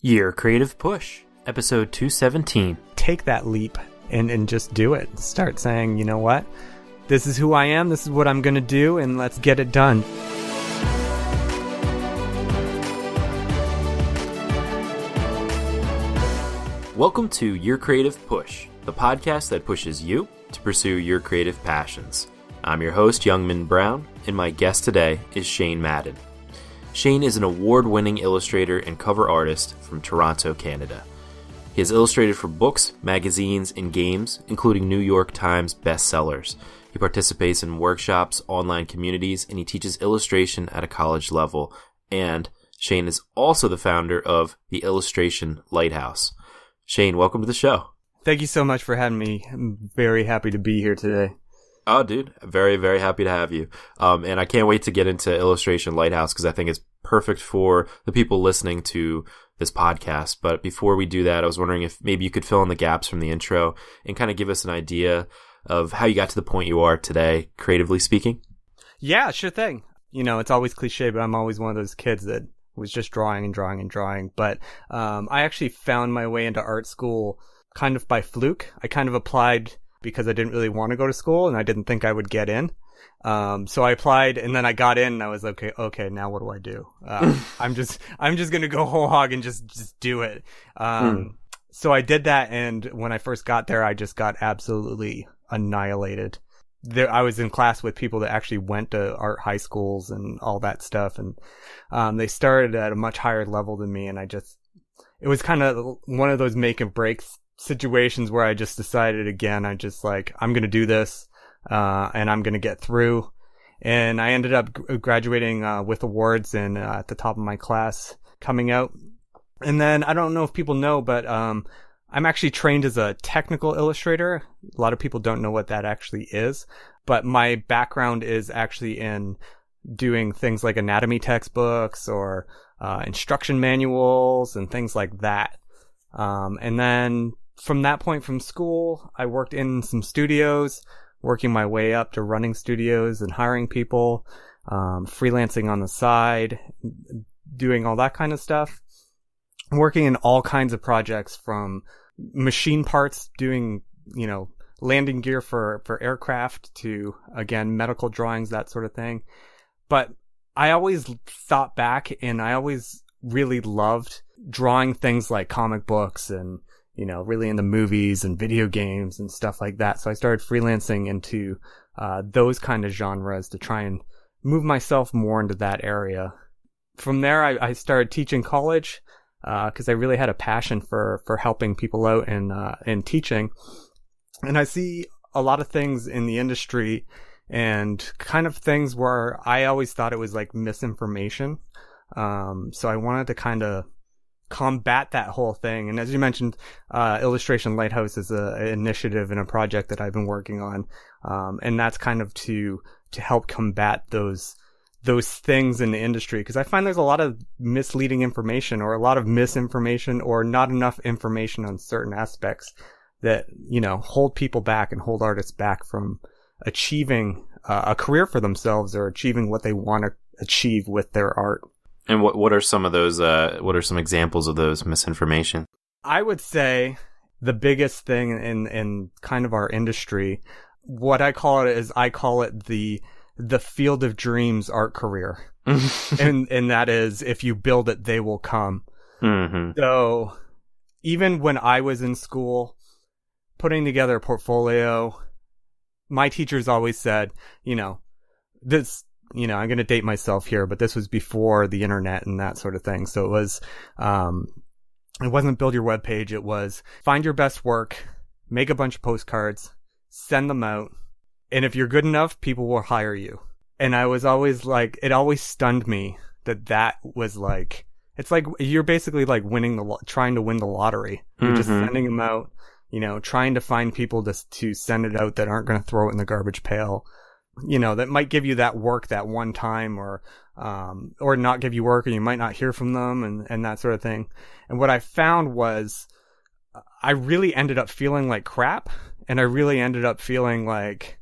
Year Creative Push, episode 217. Take that leap and just do it. Start saying, you know what? This is who I am, this is what I'm going to do, and let's get it done. Welcome to Your Creative Push, the podcast that pushes you to pursue your creative passions. I'm your host, Youngman Brown, and my guest today is Shane Madden. Shane is an award-winning illustrator and cover artist from Toronto, Canada. He has illustrated for books, magazines, and games, including New York Times bestsellers. He participates in workshops, online communities, and he teaches illustration at a college level. And Shane is also the founder of the Illustration Lighthouse. Shane, welcome to the show. Thank you so much for having me. I'm very happy to be here today. Oh, dude, very, very happy to have you. And I can't wait to get into Illustration Lighthouse because I think it's perfect for the people listening to this podcast. But before we do that, I was wondering if maybe you could fill in the gaps from the intro and kind of give us an idea of how you got to the point you are today, creatively speaking. Yeah, sure thing. You know, it's always cliche, but I'm always one of those kids that was just drawing and drawing and drawing. But I actually found my way into art school kind of by fluke. I kind of applied because I didn't really want to go to school and I didn't think I would get in. So I applied and then I got in and I was okay, now what do I do? I'm just going to go whole hog and just do it. So I did that. And when I first got there, I just got absolutely annihilated. I was in class with people that actually went to art high schools and all that stuff. And they started at a much higher level than me. And it was kind of one of those make and break situations where I just decided again, I'm going to do this, and I'm going to get through. And I ended up graduating with awards and at the top of my class coming out. And then I don't know if people know, but I'm actually trained as a technical illustrator. A lot of people don't know what that actually is, but my background is actually in doing things like anatomy textbooks or instruction manuals and things like that. And then from that point from school, I worked in some studios, working my way up to running studios and hiring people, freelancing on the side, doing all that kind of stuff, working in all kinds of projects from machine parts, doing, landing gear for aircraft to, again, medical drawings, that sort of thing. But I always thought back and I always really loved drawing things like comic books and, really into movies and video games and stuff like that. So I started freelancing into those kind of genres to try and move myself more into that area. From there, I started teaching college because I really had a passion for helping people out and teaching. And I see a lot of things in the industry and kind of things where I always thought it was like misinformation. So I wanted to kind of combat that whole thing. And as you mentioned, Illustration Lighthouse is an initiative and a project that I've been working on. And that's kind of to help combat those things in the industry. Because I find there's a lot of misleading information or a lot of misinformation or not enough information on certain aspects that, hold people back and hold artists back from achieving a career for themselves or achieving what they want to achieve with their art. And what are some of those, what are some examples of those misinformation? I would say the biggest thing in kind of our industry, what I call it is I call it the field of dreams art career. and that is, if you build it, they will come. Mm-hmm. So even when I was in school, putting together a portfolio, my teachers always said, this, I'm going to date myself here, but this was before the internet and that sort of thing. So it wasn't build your webpage. It was find your best work, make a bunch of postcards, send them out. And if you're good enough, people will hire you. And I was always like, it always stunned me that was like, it's like, you're basically like trying to win the lottery. You're just sending them out, trying to find people to send it out that aren't going to throw it in the garbage pail. That might give you that work that one time or not give you work, and you might not hear from them and that sort of thing. And what I found was I really ended up feeling like crap, and I really ended up feeling like,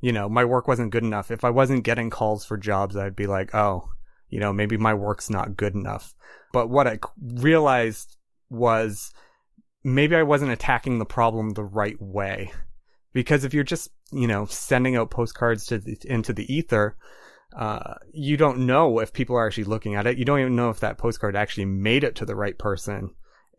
my work wasn't good enough. If I wasn't getting calls for jobs, I'd be like, oh, maybe my work's not good enough. But what I realized was maybe I wasn't attacking the problem the right way. Because if you're just, sending out postcards into the ether, you don't know if people are actually looking at it. You don't even know if that postcard actually made it to the right person,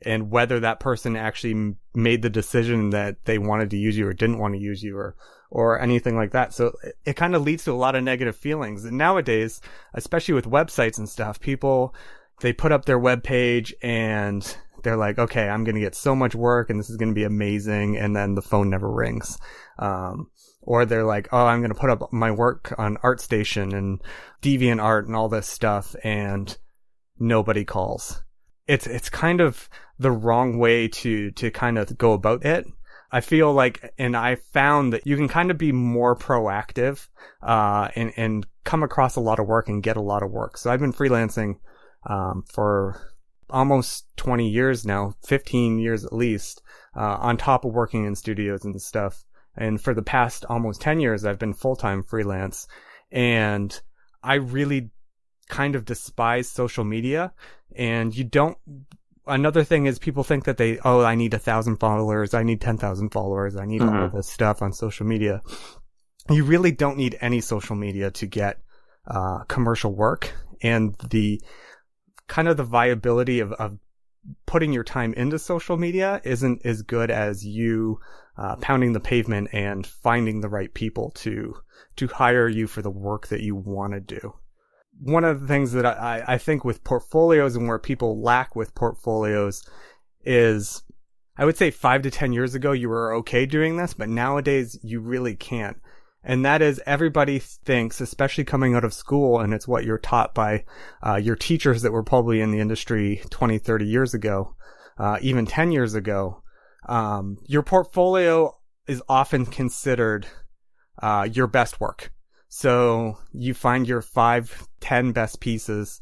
and whether that person actually made the decision that they wanted to use you or didn't want to use you, or anything like that. So it kind of leads to a lot of negative feelings. And nowadays, especially with websites and stuff, people, they put up their web page and they're like, okay, I'm going to get so much work and this is going to be amazing. And then the phone never rings. Or they're like, oh, I'm going to put up my work on ArtStation and DeviantArt and all this stuff, and nobody calls. It's kind of the wrong way to kind of go about it. I feel like, and I found that you can kind of be more proactive, and come across a lot of work and get a lot of work. So I've been freelancing, for almost 20 years now, 15 years at least, on top of working in studios and stuff. And for the past almost 10 years, I've been full-time freelance. And I really kind of despise social media. And another thing is people think that I need 1,000 followers. I need 10,000 followers. I need all of this stuff on social media. You really don't need any social media to get, commercial work. And the kind of the viability of putting your time into social media isn't as good as you pounding the pavement and finding the right people to hire you for the work that you want to do. One of the things that I think with portfolios and where people lack with portfolios is, I would say 5 to 10 years ago, you were okay doing this, but nowadays you really can't. And that is, everybody thinks, especially coming out of school, and it's what you're taught by your teachers that were probably in the industry 20, 30 years ago, even 10 years ago. Your portfolio is often considered your best work. So you find your 5, 10 best pieces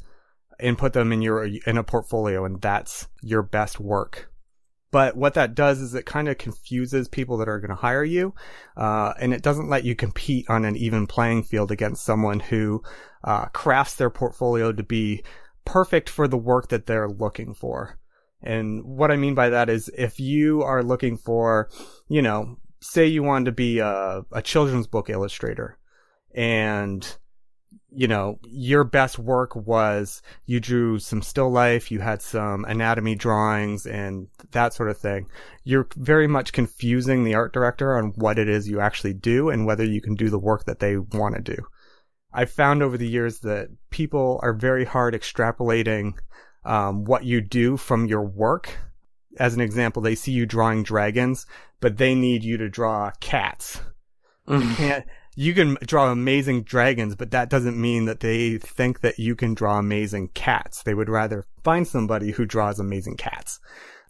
and put them in a portfolio, and that's your best work. But what that does is it kind of confuses people that are going to hire you, and it doesn't let you compete on an even playing field against someone who crafts their portfolio to be perfect for the work that they're looking for. And what I mean by that is, if you are looking for, say you wanted to be a children's book illustrator, and your best work was you drew some still life, you had some anatomy drawings and that sort of thing. You're very much confusing the art director on what it is you actually do and whether you can do the work that they want to do. I've found over the years that people are very hard extrapolating what you do from your work. As an example, they see you drawing dragons, but they need you to draw cats. You can draw amazing dragons, but that doesn't mean that they think that you can draw amazing cats. They would rather find somebody who draws amazing cats.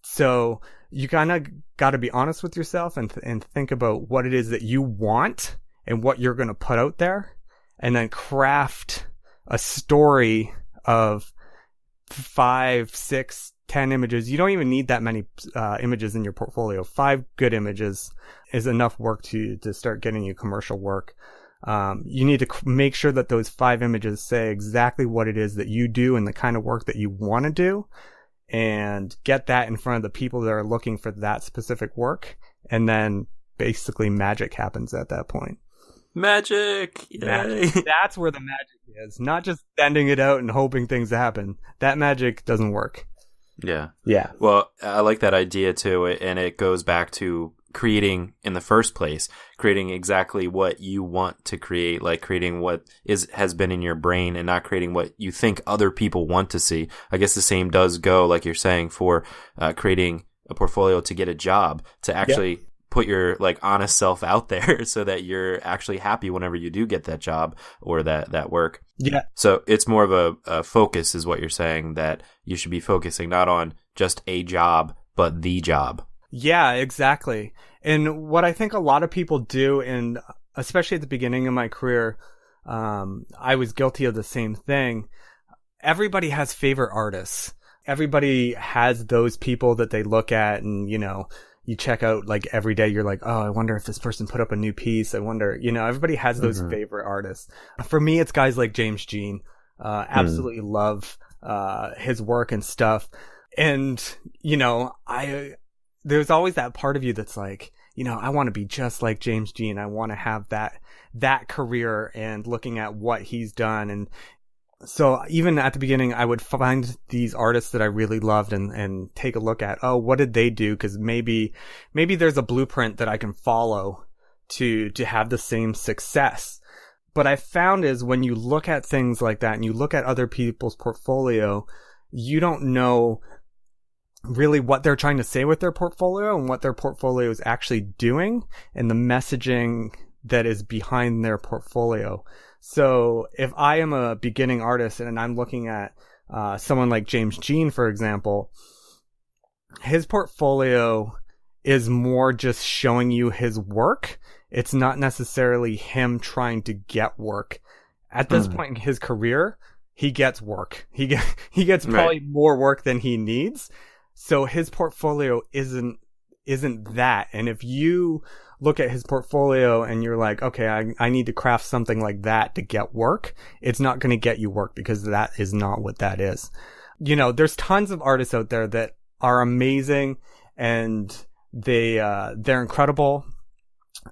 So you kind of got to be honest with yourself and think about what it is that you want and what you're going to put out there, and then craft a story of 5, 6, 10 images. You don't even need that many images in your portfolio. 5 good images is enough work to start getting you commercial work. You need to make sure that those 5 images say exactly what it is that you do and the kind of work that you want to do, and get that in front of the people that are looking for that specific work. And then basically magic happens at that point. Magic! Magic. That's where the magic is. Not just sending it out and hoping things happen. That magic doesn't work. Yeah. Yeah. Well, I like that idea too, and it goes back to creating in the first place, creating exactly what you want to create, like creating what has been in your brain and not creating what you think other people want to see. I guess the same does go, like you're saying, for creating a portfolio to get a job, to actually put your honest self out there so that you're actually happy whenever you do get that job or that work. Yeah. So it's more of a focus is what you're saying, that you should be focusing not on just a job, but the job. Yeah, exactly. And what I think a lot of people do, and especially at the beginning of my career, I was guilty of the same thing. Everybody has favorite artists. Everybody has those people that they look at and, you check out every day. You're like, oh, I wonder if this person put up a new piece. I wonder, everybody has those favorite artists. For me, it's guys like James Jean. Absolutely love his work and stuff. And, you know, there's always that part of you that's like, you know, I want to be just like James Jean. I want to have that career, and looking at what he's done. And so even at the beginning, I would find these artists that I really loved and take a look at, oh, what did they do? Because maybe there's a blueprint that I can follow to have the same success. But I found is when you look at things like that and you look at other people's portfolio, you don't know really what they're trying to say with their portfolio and what their portfolio is actually doing and the messaging that is behind their portfolio. So if I am a beginning artist and I'm looking at someone like James Jean, for example, his portfolio is more just showing you his work. It's not necessarily him trying to get work. At this point in his career, he gets work. He gets probably more work than he needs. So his portfolio isn't that. And if you look at his portfolio and you're like, okay, I need to craft something like that to get work, it's not going to get you work, because that is not what that is. You know, there's tons of artists out there that are amazing and they're incredible,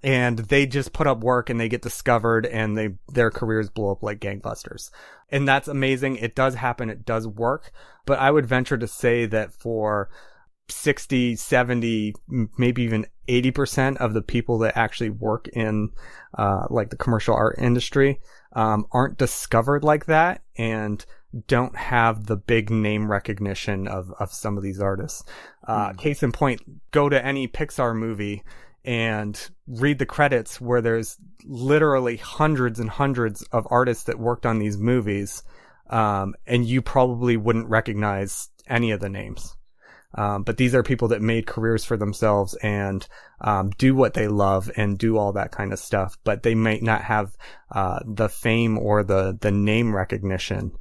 and they just put up work and they get discovered and their careers blow up like gangbusters. And that's amazing. It does happen. It does work. But I would venture to say that for 60, 70, maybe even 80% of the people that actually work in like the commercial art industry aren't discovered like that and don't have the big name recognition of some of these artists. Case in point, go to any Pixar movie and read the credits where there's literally hundreds and hundreds of artists that worked on these movies, and you probably wouldn't recognize any of the names. But these are people that made careers for themselves and do what they love and do all that kind of stuff, but they might not have the fame or the name recognition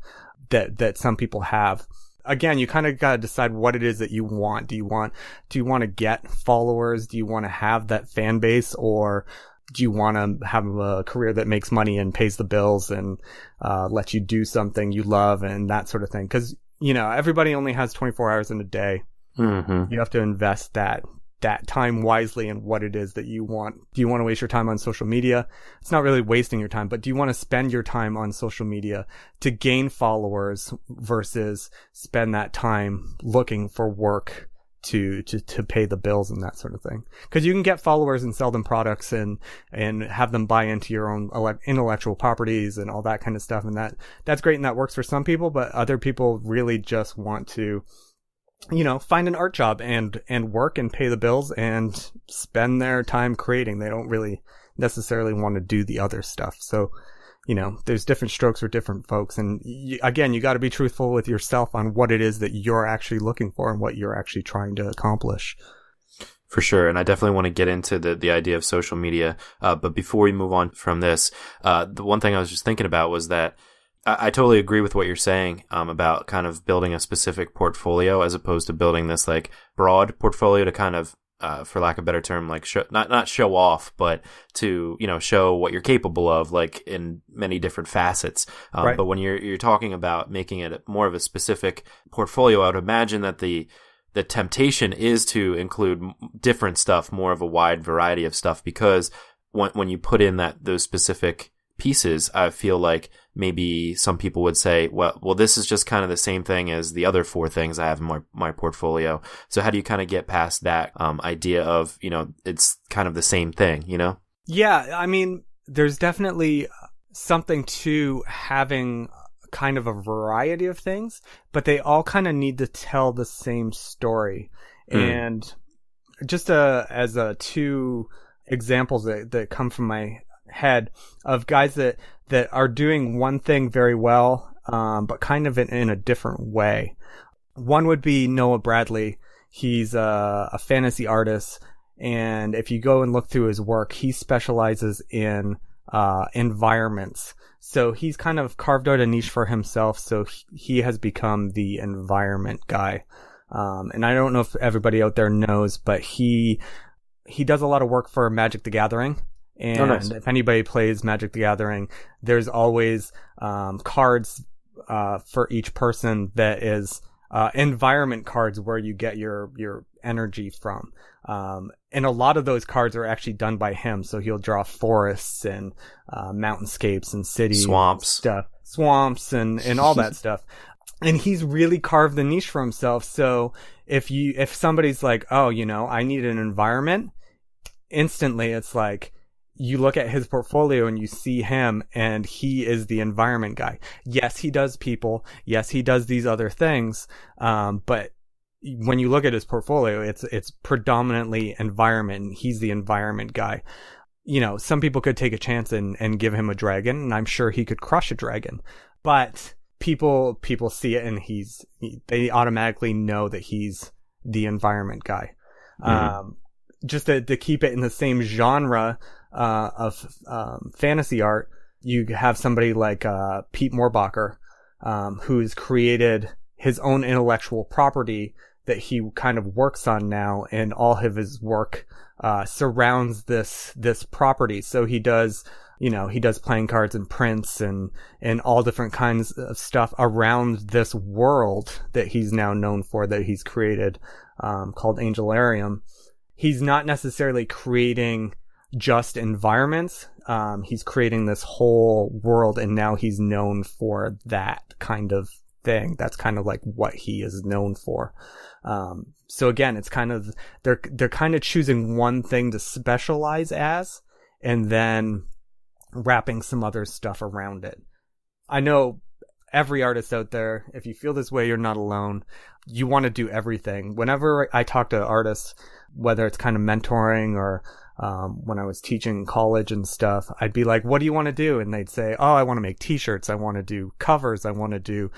that some people have. Again, you kind of got to decide what it is that you want. Do you want to get followers? Do you want to have that fan base, or do you want to have a career that makes money and pays the bills and lets you do something you love and that sort of thing? Because, you know, everybody only has 24 hours in a day. You have to invest that time wisely in what it is that you want. Do you want to waste your time on social media? It's not really wasting your time, but do you want to spend your time on social media to gain followers versus spend that time looking for work to pay the bills and that sort of thing? Because you can get followers and sell them products and have them buy into your own intellectual properties and all that kind of stuff. And that's great. And that works for some people, but other people really just want to, you know, find an art job and work and pay the bills and spend their time creating. They don't really necessarily want to do the other stuff. So, you know, there's different strokes for different folks. And again, you got to be truthful with yourself on what it is that you're actually looking for and what you're actually trying to accomplish. For sure. And I definitely want to get into the idea of social media. But before we move on from this, the one thing I was just thinking about was that I totally agree with what you're saying about kind of building a specific portfolio as opposed to building this like broad portfolio to kind of, for lack of a better term, like not show off, but to, you know, show what you're capable of, like in many different facets. Right. But when you're talking about making it more of a specific portfolio, I would imagine that the temptation is to include different stuff, more of a wide variety of stuff, because when you put in those specific pieces, I feel like maybe some people would say, well, this is just kind of the same thing as the other 4 things I have in my portfolio. So how do you kind of get past that idea of, you know, it's kind of the same thing, you know? Yeah, I mean, there's definitely something to having kind of a variety of things, but they all kind of need to tell the same story. And just as 2 examples that come from my head of guys that are doing one thing very well, but kind of in a different way. One would be Noah Bradley. He's a fantasy artist, and if you go and look through his work, he specializes in environments. So he's kind of carved out a niche for himself. So he has become the environment guy. And I don't know if everybody out there knows, but he does a lot of work for Magic the Gathering. And if anybody plays Magic the Gathering, there's always cards for each person that is environment cards where you get your energy from. And a lot of those cards are actually done by him. So he'll draw forests and mountainscapes and cities, swamps and all that stuff. And he's really carved the niche for himself. So if somebody's like, oh, I need an environment, instantly it's like, you look at his portfolio and you see him, and he is the environment guy. Yes, he does people. Yes, he does these other things. But when you look at his portfolio, it's predominantly environment, and he's the environment guy. Some people could take a chance and give him a dragon, and I'm sure he could crush a dragon. But people see it, and they automatically know that he's the environment guy. Mm-hmm. Just to keep it in the same genre of fantasy art, you have somebody like Pete Morbacher, who's created his own intellectual property that he kind of works on now, and all of his work surrounds this property. So he does playing cards and prints and all different kinds of stuff around this world that he's now known for, that he's created, called Angelarium. He's not necessarily creating just environments. He's creating this whole world, and now he's known for that kind of thing. That's kind of like what he is known for. So again, it's kind of, they're kind of choosing one thing to specialize as, and then wrapping some other stuff around it. I know every artist out there, if you feel this way, you're not alone. You want to do everything. Whenever I talk to artists, whether it's kind of mentoring or when I was teaching in college and stuff, I'd be like, what do you want to do? And they'd say, oh, I want to make t-shirts. I want to do covers. I want to do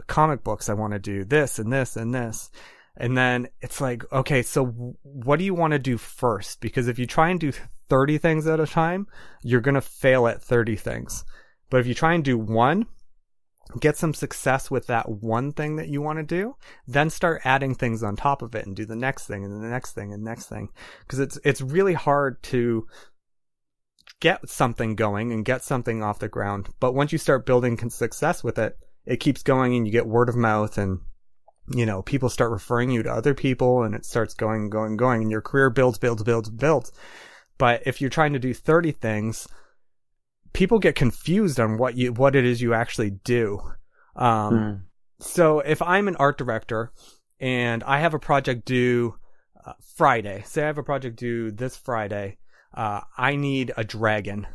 comic books. I want to do this and this and this. And then it's like, okay, so what do you want to do first? Because if you try and do 30 things at a time, you're going to fail at 30 things. But if you try and do one, get some success with that one thing that you want to do, then start adding things on top of it and do the next thing and the next thing and next thing. Because it's really hard to get something going and get something off the ground. But once you start building success with it, it keeps going, and you get word of mouth, and people start referring you to other people, and it starts going, and your career builds. But if you're trying to do 30 things, people get confused on what it is you actually do. So if I'm an art director and I have a project due Friday, say I have a project due this Friday, I need a dragon,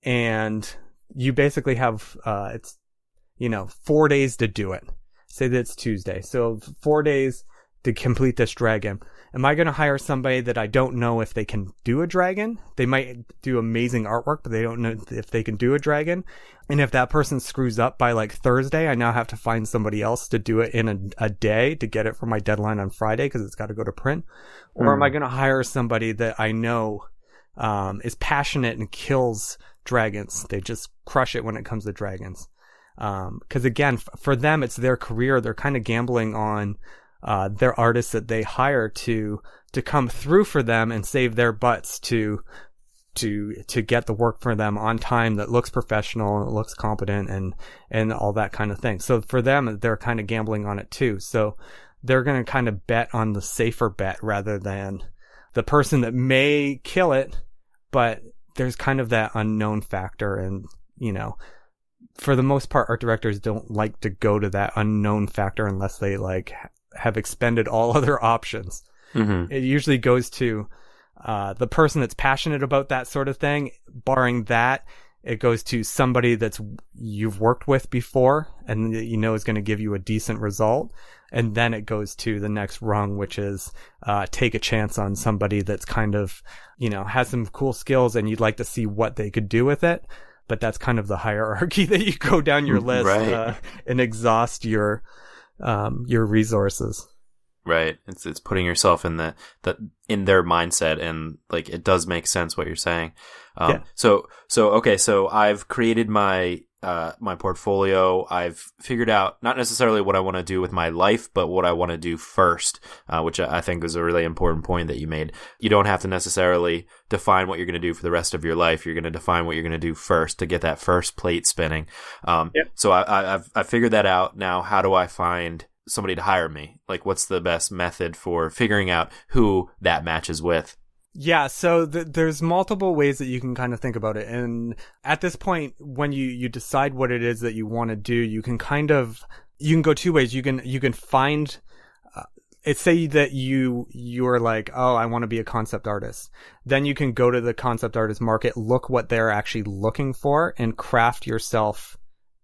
and you basically have 4 days to do it. Say that it's Tuesday, so 4 days to complete this dragon. Am I going to hire somebody that I don't know if they can do a dragon? They might do amazing artwork, but they don't know if they can do a dragon. And if that person screws up by like Thursday, I now have to find somebody else to do it in a day to get it for my deadline on Friday, because it's got to go to print. Or am I going to hire somebody that I know is passionate and kills dragons? They just crush it when it comes to dragons. Because again, for them, it's their career. They're kind of gambling on their artists that they hire to come through for them and save their butts to get the work for them on time that looks professional and looks competent and all that kind of thing. So for them, they're kind of gambling on it too. So they're going to kind of bet on the safer bet rather than the person that may kill it, but there's kind of that unknown factor. And, for the most part, art directors don't like to go to that unknown factor unless they have expended all other options. Mm-hmm. It usually goes to the person that's passionate about that sort of thing. Barring that, it goes to somebody that's you've worked with before and is going to give you a decent result. And then it goes to the next rung, which is take a chance on somebody that's kind of, has some cool skills and you'd like to see what they could do with it. But that's kind of the hierarchy that you go down your list, right, and exhaust your resources. Right. It's putting yourself in in their mindset, and it does make sense what you're saying. Yeah. So okay, so I've created my my portfolio, I've figured out not necessarily what I want to do with my life, but what I want to do first, which I think is a really important point that you made. You don't have to necessarily define what you're going to do for the rest of your life. You're going to define what you're going to do first to get that first plate spinning. Yep. So I've figured that out. Now, how do I find somebody to hire me? Like, what's the best method for figuring out who that matches with? Yeah, so there's multiple ways that you can kind of think about it. And at this point, when you decide what it is that you want to do, you can go two ways. You can find, it's say that you're like, oh, I want to be a concept artist. Then you can go to the concept artist market, look what they're actually looking for, and craft yourself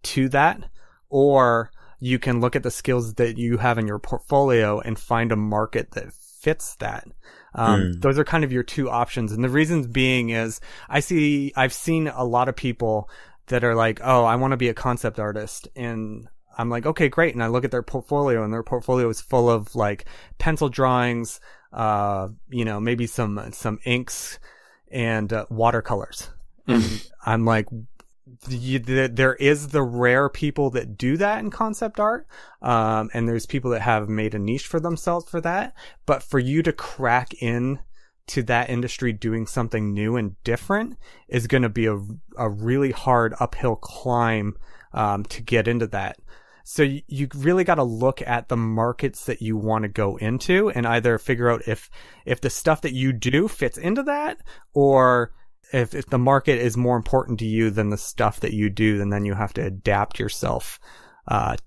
to that. Or you can look at the skills that you have in your portfolio and find a market that fits that. Those are kind of your two options. And the reasons being is I've seen a lot of people that are like, oh, I want to be a concept artist. And I'm like, okay, great. And I look at their portfolio, and their portfolio is full of like pencil drawings, maybe some inks and watercolors. And I'm like, there is the rare people that do that in concept art, and there's people that have made a niche for themselves for that. But for you to crack in to that industry doing something new and different is going to be a really hard uphill climb to get into that. So you really got to look at the markets that you want to go into and either figure out if the stuff that you do fits into that, or if the market is more important to you than the stuff that you do, then you have to adapt yourself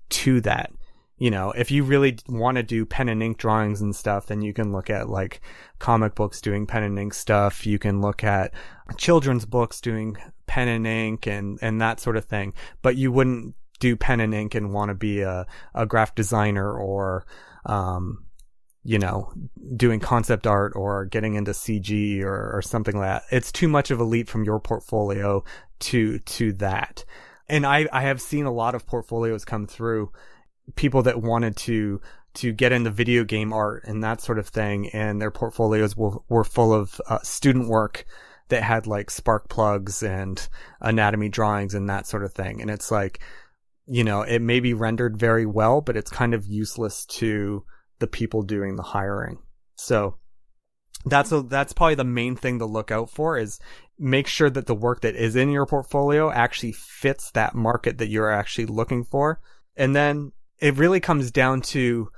to that. You know, if you really want to do pen and ink drawings and stuff, then you can look at like comic books doing pen and ink stuff. You can look at children's books doing pen and ink and that sort of thing. But you wouldn't do pen and ink and want to be a graphic designer or, doing concept art or getting into CG or something like that. It's too much of a leap from your portfolio to that. And I have seen a lot of portfolios come through, people that wanted to get into video game art and that sort of thing, and their portfolios were full of student work that had like spark plugs and anatomy drawings and that sort of thing. And it's like, it may be rendered very well, but it's kind of useless to the people doing the hiring. So that's probably the main thing to look out for, is make sure that the work that is in your portfolio actually fits that market that you're actually looking for. And then it really comes down to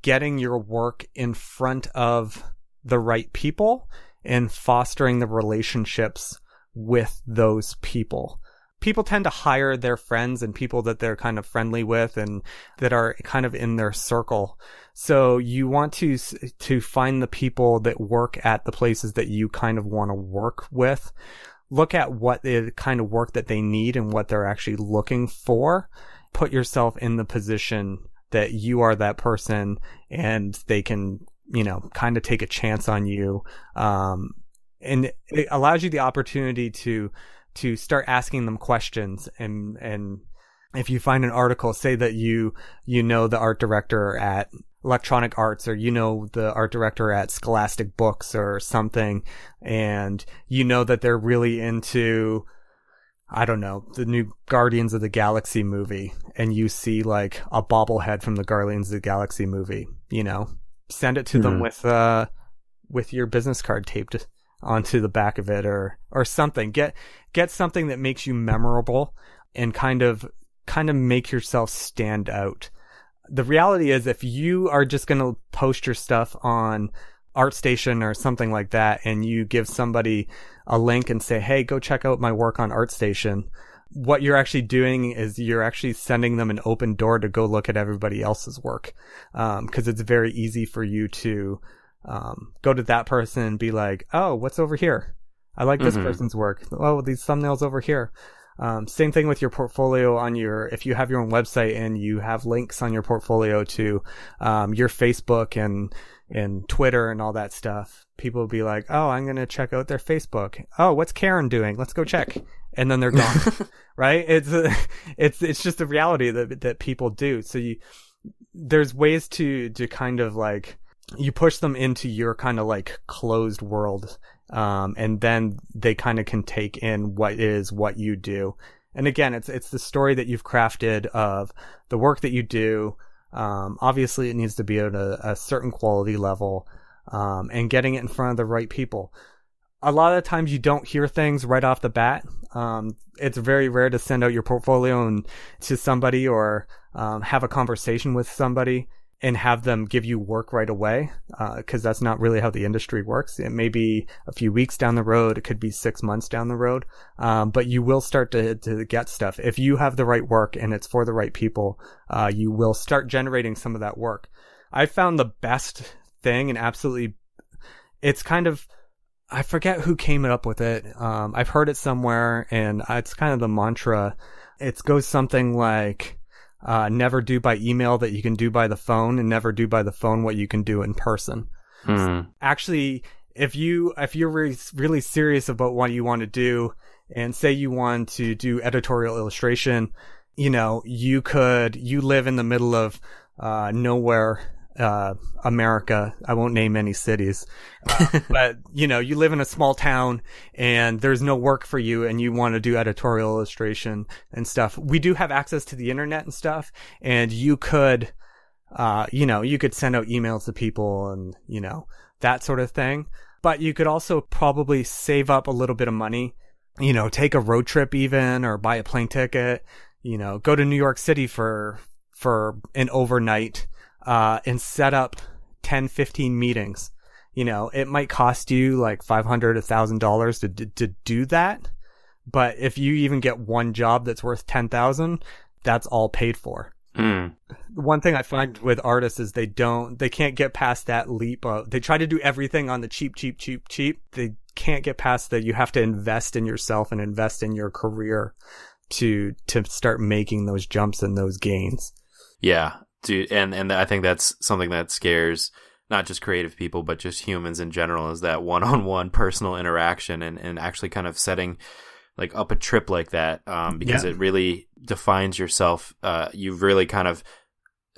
getting your work in front of the right people and fostering the relationships with those people. People tend to hire their friends and people that they're kind of friendly with and that are kind of in their circle. So you want to find the people that work at the places that you kind of want to work with. Look at what the kind of work that they need and what they're actually looking for. Put yourself in the position that you are that person and they can, kind of take a chance on you. And it allows you the opportunity to start asking them questions. And if you find an article, say that you know the art director at Electronic Arts, or the art director at Scholastic Books or something, and that they're really into, I don't know, the new Guardians of the Galaxy movie, and you see like a bobblehead from the Guardians of the Galaxy movie, send it to them with your business card taped onto the back of it or something. Get something that makes you memorable and kind of make yourself stand out. The reality is, if you are just going to post your stuff on ArtStation or something like that, and you give somebody a link and say, hey, go check out my work on ArtStation, what you're actually doing is you're actually sending them an open door to go look at everybody else's work. Because it's very easy for you to go to that person and be like, oh, what's over here? I like this person's work. Oh, these thumbnails over here. Same thing with your portfolio if you have your own website and you have links on your portfolio to your Facebook and Twitter and all that stuff. People will be like, oh, I'm going to check out their Facebook. Oh, what's Karen doing? Let's go check. And then they're gone. Right? It's just the reality that people do. So there's ways to kind of like, you push them into your kind of like closed world. And then they kind of can take in what you do. And again, it's the story that you've crafted of the work that you do. Obviously it needs to be at a certain quality level, and getting it in front of the right people. A lot of times you don't hear things right off the bat. It's very rare to send out your portfolio to somebody or have a conversation with somebody and have them give you work right away, because that's not really how the industry works. It may be a few weeks down the road. It could be 6 months down the road. But you will start to get stuff. If you have the right work and it's for the right people, you will start generating some of that work. I found the best thing, and absolutely, it's kind of, I forget who came up with it. I've heard it somewhere, and it's kind of the mantra. It goes something like, never do by email that you can do by the phone, and never do by the phone what you can do in person. So actually, if you're really serious about what you want to do, and say you want to do editorial illustration, you live in the middle of nowhere, America. I won't name any cities, but you live in a small town and there's no work for you, and you want to do editorial illustration and stuff. We do have access to the internet and stuff, and you could send out emails to people and that sort of thing. But you could also probably save up a little bit of money, take a road trip even, or buy a plane ticket, go to New York City for an overnight, and set up 10, 15 meetings. It might cost you like $500, $1,000 to do that. But if you even get one job that's worth 10,000, that's all paid for. One thing I find with artists is they can't get past that leap of, they try to do everything on the cheap. They can't get past that. You have to invest in yourself and invest in your career to start making those jumps and those gains. Yeah. Dude, and I think that's something that scares not just creative people, but just humans in general, is that one-on-one personal interaction and actually kind of setting like up a trip like that, because it really defines yourself. You've really kind of,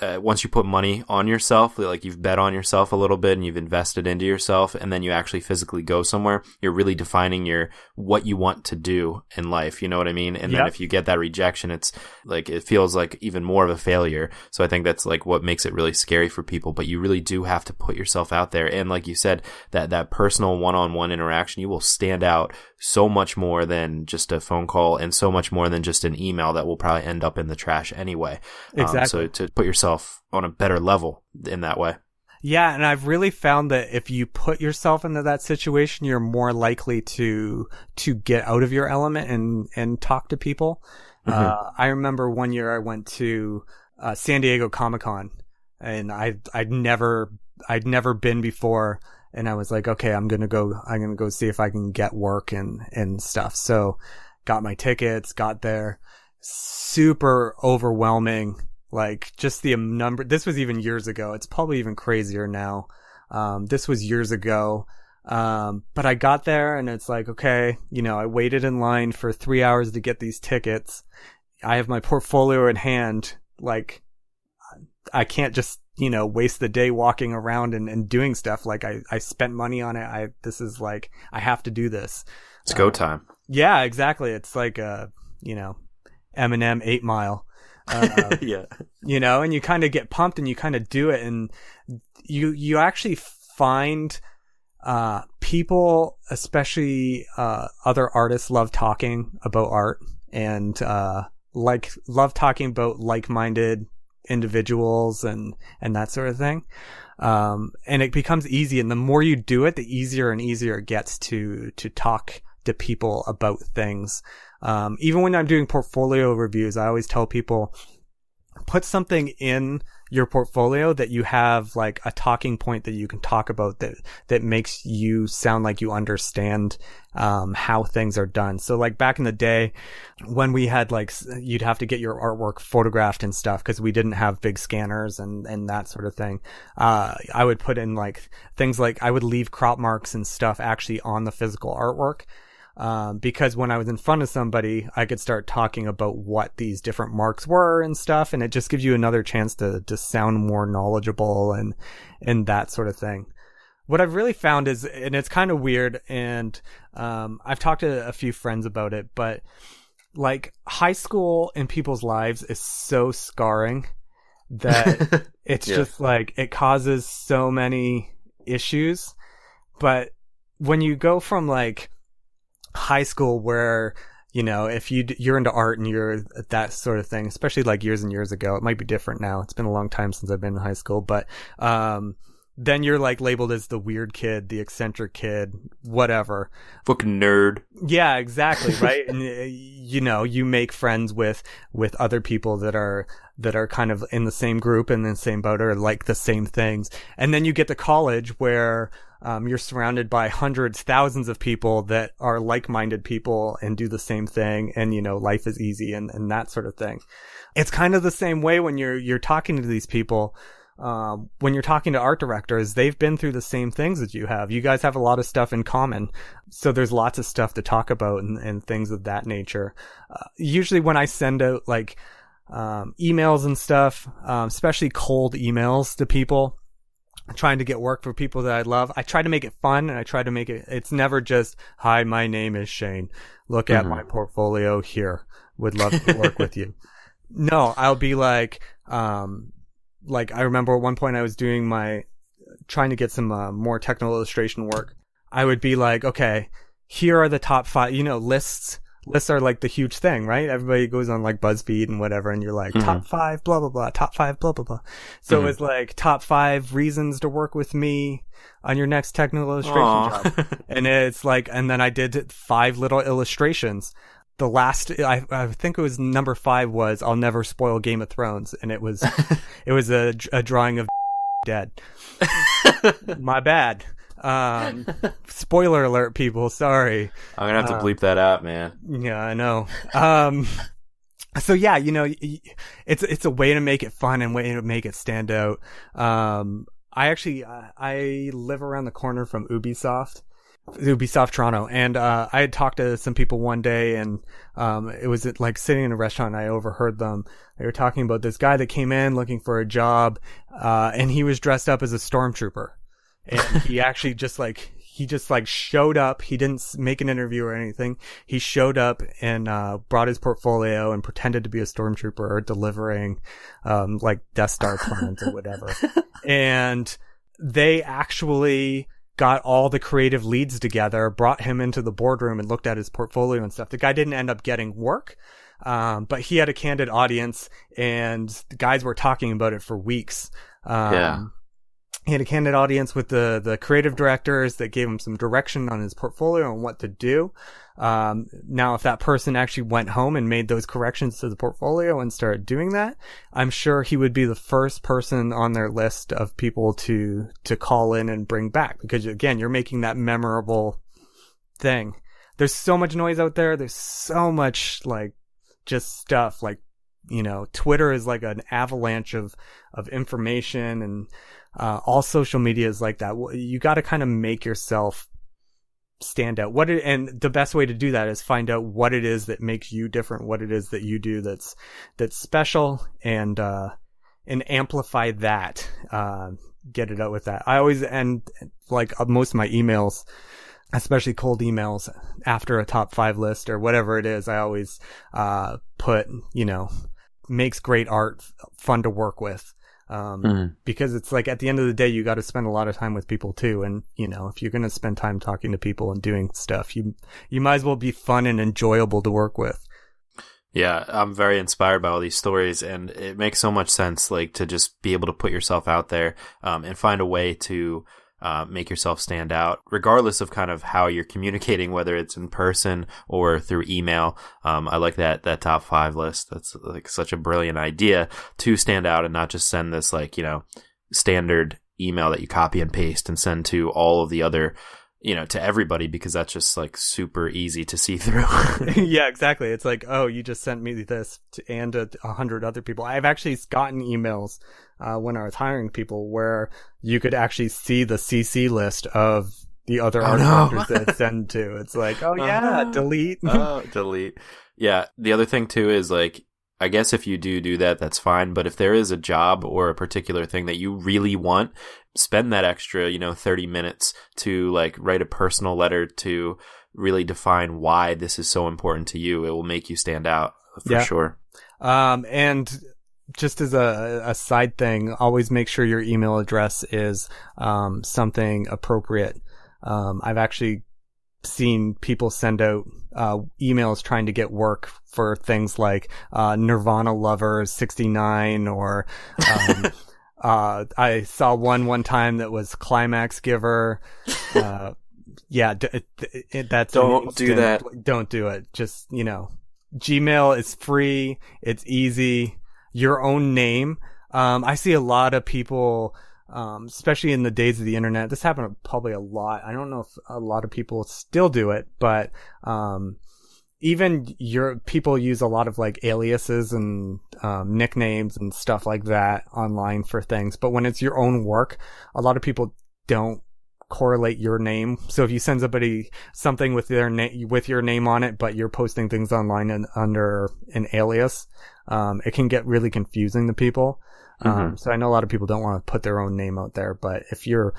once you put money on yourself, like you've bet on yourself a little bit and you've invested into yourself, and then you actually physically go somewhere, you're really defining what you want to do in life. You know what I mean? And then if you get that rejection, it's like, it feels like even more of a failure. So I think that's like what makes it really scary for people, but you really do have to put yourself out there. And like you said, that personal one-on-one interaction, you will stand out so much more than just a phone call, and so much more than just an email that will probably end up in the trash anyway. Exactly. So to put yourself on a better level in that way. Yeah, and I've really found that if you put yourself into that situation, you're more likely to get out of your element and talk to people. I remember one year I went to San Diego Comic-Con, and I'd never been before, and I was like, okay, I'm gonna go see if I can get work and stuff. So got my tickets, got there, super overwhelming. Like, just the number, this was even years ago. It's probably even crazier now. This was years ago. But I got there and it's like, okay, I waited in line for 3 hours to get these tickets. I have my portfolio in hand. Like, I can't just, waste the day walking around and doing stuff. Like, I spent money on it. This is like, I have to do this. It's go time. Yeah, exactly. It's like, Eminem 8 Mile. Yeah. And you kind of get pumped and you kind of do it, and you actually find people, especially other artists, love talking about art, and love talking about like-minded individuals and that sort of thing. And it becomes easy, and the more you do it, the easier and easier it gets to talk to people about things. Even when I'm doing portfolio reviews, I always tell people, put something in your portfolio that you have like a talking point that you can talk about that makes you sound like you understand how things are done. So like back in the day when we had you'd have to get your artwork photographed and stuff because we didn't have big scanners and that sort of thing. I would put in things like I would leave crop marks and stuff actually on the physical artwork. Because when I was in front of somebody, I could start talking about what these different marks were and stuff, and it just gives you another chance to sound more knowledgeable and that sort of thing. What I've really found is, and it's kind of weird, and I've talked to a few friends about it, but like high school in people's lives is so scarring that it's just like it causes so many issues. But when you go from like high school where, you know, if you're into art and you're that sort of thing, especially like years and years ago, it might be different now. It's been a long time since I've been in high school, but then you're like labeled as the weird kid, the eccentric kid, whatever. Fucking nerd. Yeah, exactly, right? And you know, you make friends with other people that are kind of in the same group and in the same boat or like the same things. And then you get to college where you're surrounded by hundreds, thousands of people that are like-minded people and do the same thing, and you know, life is easy and that sort of thing. It's kind of the same way when you're talking to these people. When you're talking to art directors, they've been through the same things that you have. You guys have a lot of stuff in common. So there's lots of stuff to talk about and things of that nature. Usually when I send out like emails and stuff, especially cold emails to people, trying to get work for people that I love, I try to make it fun, and I try to make it's never just, hi, my name is Shane. Look at my portfolio here. Would love to work with you. No, I'll be like I remember at one point I was trying to get some more technical illustration work. I would be like, okay, here are the top 5, you know, lists. Lists are like the huge thing, right? Everybody goes on like BuzzFeed and whatever, and you're like, top 5, blah, blah, blah, top 5, blah, blah, blah. So it was like top 5 reasons to work with me on your next technical illustration job. And it's like, and then I did 5 little illustrations. The last, I think it was number 5 was I'll never spoil Game of Thrones, and it was a drawing of dead. My bad. Spoiler alert, people. Sorry. I'm gonna have to bleep that out, man. Yeah, I know. So yeah, you know, it's a way to make it fun and way to make it stand out. I live around the corner from Ubisoft Toronto, and I had talked to some people one day, and it was like sitting in a restaurant, and I overheard them. They were talking about this guy that came in looking for a job, and he was dressed up as a stormtrooper, and he actually just showed up. He didn't make an interview or anything. He showed up and brought his portfolio and pretended to be a stormtrooper delivering like Death Star plans or whatever. And they actually got all the creative leads together, brought him into the boardroom and looked at his portfolio and stuff. The guy didn't end up getting work, but he had a candid audience, and the guys were talking about it for weeks. He had a candid audience with the creative directors that gave him some direction on his portfolio and what to do. Now, if that person actually went home and made those corrections to the portfolio and started doing that, I'm sure he would be the first person on their list of people to call in and bring back, because again, you're making that memorable thing. There's so much noise out there. There's so much like just stuff, like, you know, Twitter is like an avalanche of information, and all social media is like that. You got to kind of make yourself stand out. And the best way to do that is find out what it is that makes you different, what it is that you do that's special, and amplify that. Get it out with that. I always end like most of my emails, especially cold emails, after a top 5 list or whatever it is. I always put, you know, makes great art fun to work with. Because it's like at the end of the day, you got to spend a lot of time with people too. And, you know, if you're going to spend time talking to people and doing stuff, you might as well be fun and enjoyable to work with. Yeah, I'm very inspired by all these stories, and it makes so much sense, like, to just be able to put yourself out there, and find a way to make yourself stand out, regardless of kind of how you're communicating, whether it's in person or through email. I like that top 5 list. That's like such a brilliant idea to stand out and not just send this, like, you know, standard email that you copy and paste and send to all of the other, you know, to everybody, because that's just like super easy to see through. Yeah, exactly. It's like, oh, you just sent me this and 100 other people. I've actually gotten emails when I was hiring people where you could actually see the CC list of the other art directors that send to. It's like, oh yeah, delete. Delete. Yeah. The other thing too is, like, I guess if you do that, that's fine. But if there is a job or a particular thing that you really want, spend that extra, you know, 30 minutes to like write a personal letter to really define why this is so important to you, it will make you stand out for sure. And just as a side thing, always make sure your email address is something appropriate. I've actually seen people send out emails trying to get work for things like Nirvana Lovers 69 or I saw one time that was Climax Giver. That's don't do that. Don't do it. Just, Gmail is free. It's easy. Your own name. I see a lot of people, especially in the days of the internet. This happened probably a lot. I don't know if a lot of people still do it, but even people use a lot of like aliases and nicknames and stuff like that online for things. But when it's your own work, a lot of people don't correlate your name. So if you send somebody something with their name, with your name on it, but you're posting things online and under an alias, it can get really confusing to people. So I know a lot of people don't want to put their own name out there, but if you're,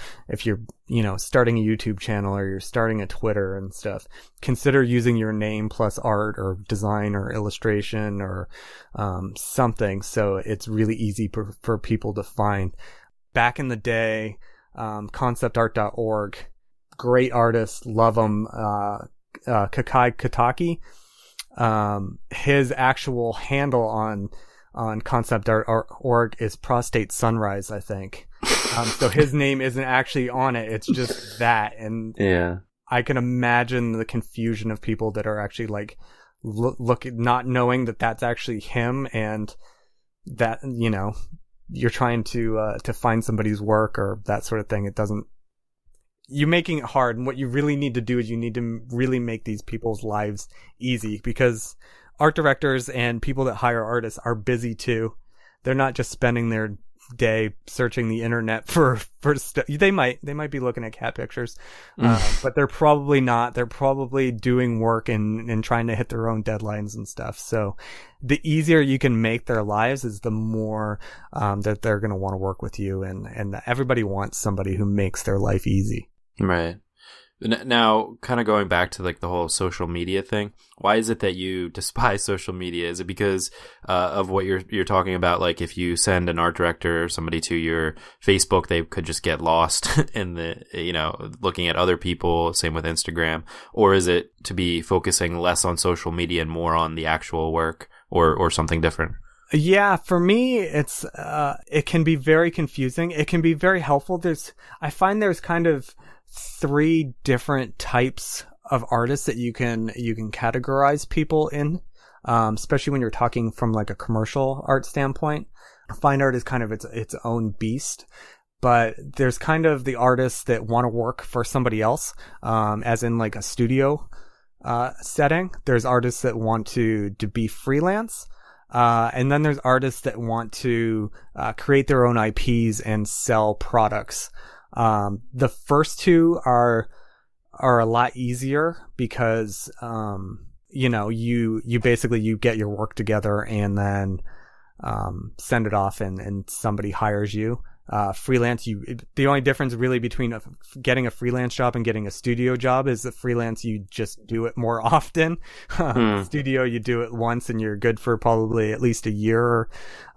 starting a YouTube channel or you're starting a Twitter and stuff, consider using your name plus art or design or illustration or, something. So it's really easy for people to find. Back in the day, conceptart.org, great artists, love them. Kakai Kataki, his actual handle on concept.org is Prostate Sunrise, I think. So his name isn't actually on it. It's just that. And I can imagine the confusion of people that are actually like not knowing that that's actually him, and that, you're trying to find somebody's work or that sort of thing. You're making it hard. And what you really need to do is you need to really make these people's lives easy, because art directors and people that hire artists are busy too. They're not just spending their day searching the internet for stuff. They might be looking at cat pictures, but they're probably not. They're probably doing work and trying to hit their own deadlines and stuff. So the easier you can make their lives is the more that they're going to want to work with you. And everybody wants somebody who makes their life easy. Right. Now, kind of going back to like the whole social media thing, why is it that you despise social media? Is it because of what you're talking about? Like if you send an art director or somebody to your Facebook, they could just get lost in the, looking at other people, same with Instagram? Or is it to be focusing less on social media and more on the actual work, or something different? Yeah, for me, it's it can be very confusing. It can be very helpful. I find there's kind of 3 different types of artists that you can categorize people in, especially when you're talking from like a commercial art standpoint. Fine art is kind of its own beast, but there's kind of the artists that want to work for somebody else, as in like a studio setting. There's artists that want to be freelance. And then there's artists that want to create their own IPs and sell products. The first 2 are a lot easier because, you basically, you get your work together and then, send it off and somebody hires you. Freelance, the only difference really between getting a freelance job and getting a studio job is that freelance, you just do it more often. Studio, you do it once and you're good for probably at least a year,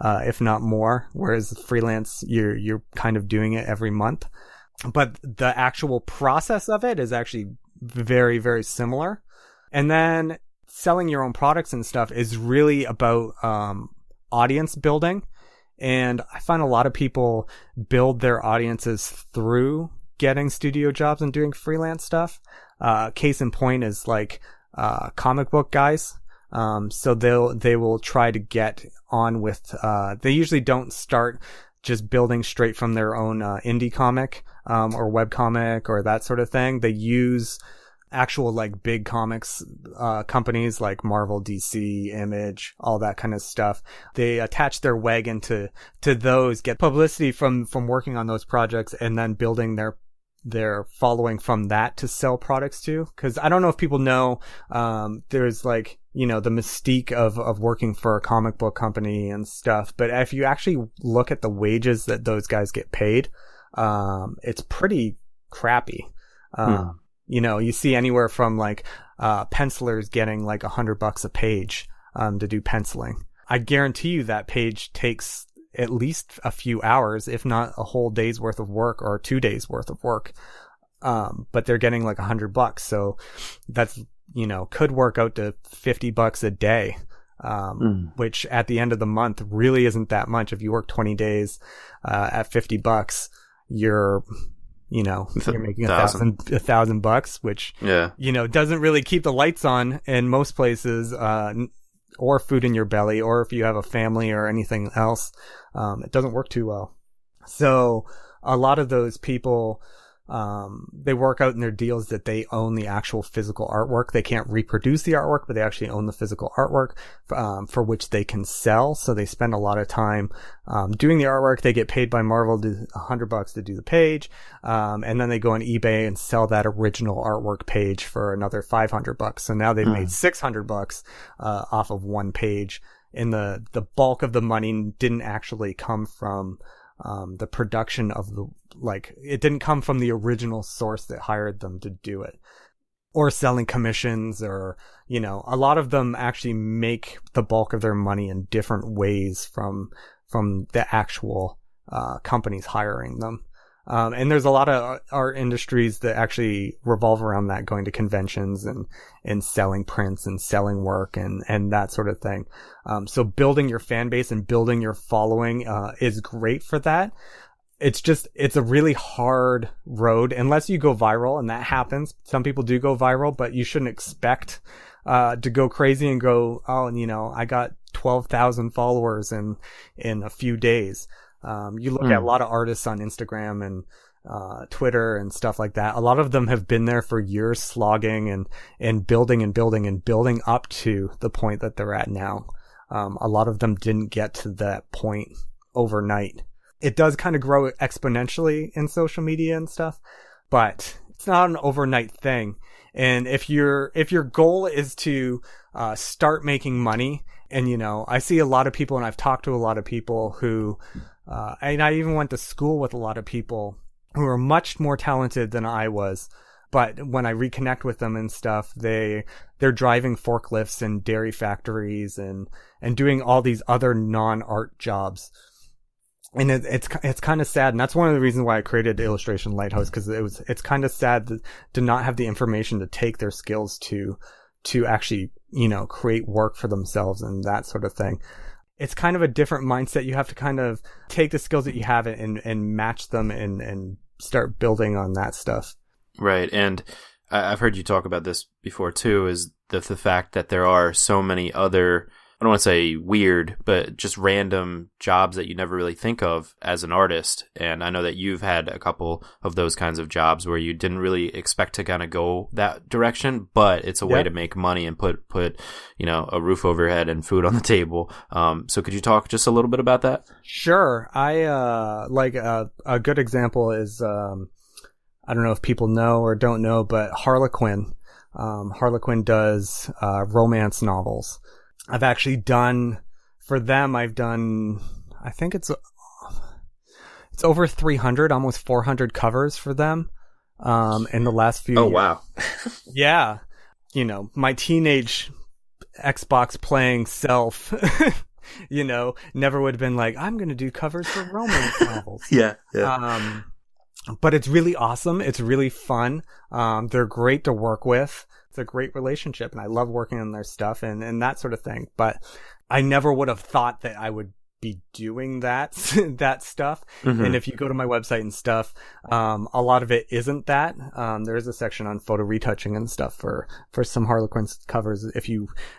if not more. Whereas freelance, you're kind of doing it every month. But the actual process of it is actually very, very similar. And then selling your own products and stuff is really about, audience building. And I find a lot of people build their audiences through getting studio jobs and doing freelance stuff. Case in point is like comic book guys. So they will try to get on with. They usually don't start just building straight from their own indie comic or webcomic or that sort of thing. They use actual like big comics companies like Marvel, DC, Image, all that kind of stuff. They attach their wagon to those, get publicity from working on those projects, and then building their following from that to sell products to. Because I don't know if people know, there's like, the mystique of working for a comic book company and stuff. But if you actually look at the wages that those guys get paid, it's pretty crappy. You see anywhere from like pencilers getting like $100 a page to do penciling. I guarantee you that page takes at least a few hours, if not a whole day's worth of work or 2 days worth of work. But they're getting like $100. So that's, could work out to $50 a day. Which at the end of the month really isn't that much. If you work 20 days, at $50, you're making $1,000, which, doesn't really keep the lights on in most places, or food in your belly, or if you have a family or anything else, it doesn't work too well. So a lot of those people, they work out in their deals that they own the actual physical artwork. They can't reproduce the artwork, but they actually own the physical artwork, for which they can sell. So they spend a lot of time, doing the artwork. They get paid by Marvel to $100 to do the page. And then they go on eBay and sell that original artwork page for another $500. So now they've made $600, off of one page. And the bulk of the money didn't actually come from, the production of it didn't come from the original source that hired them to do it, or selling commissions, or, a lot of them actually make the bulk of their money in different ways from the actual, companies hiring them. And there's a lot of art industries that actually revolve around that, going to conventions and selling prints and selling work and that sort of thing. So building your fan base and building your following, is great for that. It's a really hard road unless you go viral, and that happens. Some people do go viral, but you shouldn't expect, to go crazy and go, I got 12,000 followers in a few days. You look at a lot of artists on Instagram and Twitter and stuff like that. A lot of them have been there for years, slogging and building and building and building up to the point that they're at now. A lot of them didn't get to that point overnight. It does kind of grow exponentially in social media and stuff, but it's not an overnight thing. And if your goal is to start making money, and I see a lot of people, and I've talked to a lot of people who, and I even went to school with a lot of people who are much more talented than I was. But when I reconnect with them and stuff, they're driving forklifts in dairy factories and doing all these other non-art jobs. And it's kind of sad. And that's one of the reasons why I created Illustration Lighthouse, because it's kind of sad to not have the information to take their skills to actually, create work for themselves and that sort of thing. It's kind of a different mindset. You have to kind of take the skills that you have and match them and start building on that stuff. Right. And I've heard you talk about this before too, is the fact that there are so many other, I don't want to say weird, but just random jobs that you never really think of as an artist. And I know that you've had a couple of those kinds of jobs where you didn't really expect to kind of go that direction, but it's a way to make money and put a roof over your head and food on the table. So could you talk just a little bit about that? Sure. I a good example is, I don't know if people know or don't know, but Harlequin. Harlequin does romance novels. I've actually done, for them, I think it's over 300, almost 400 covers for them, in the last few years. Oh, wow. Yeah. My teenage Xbox playing self, never would have been like, I'm going to do covers for romance novels. Yeah. But it's really awesome. It's really fun. They're great to work with. It's a great relationship, and I love working on their stuff and that sort of thing. But I never would have thought that I would be doing that stuff. Mm-hmm. And if you go to my website and stuff, a lot of it isn't that. There is a section on photo retouching and stuff for some Harlequin covers if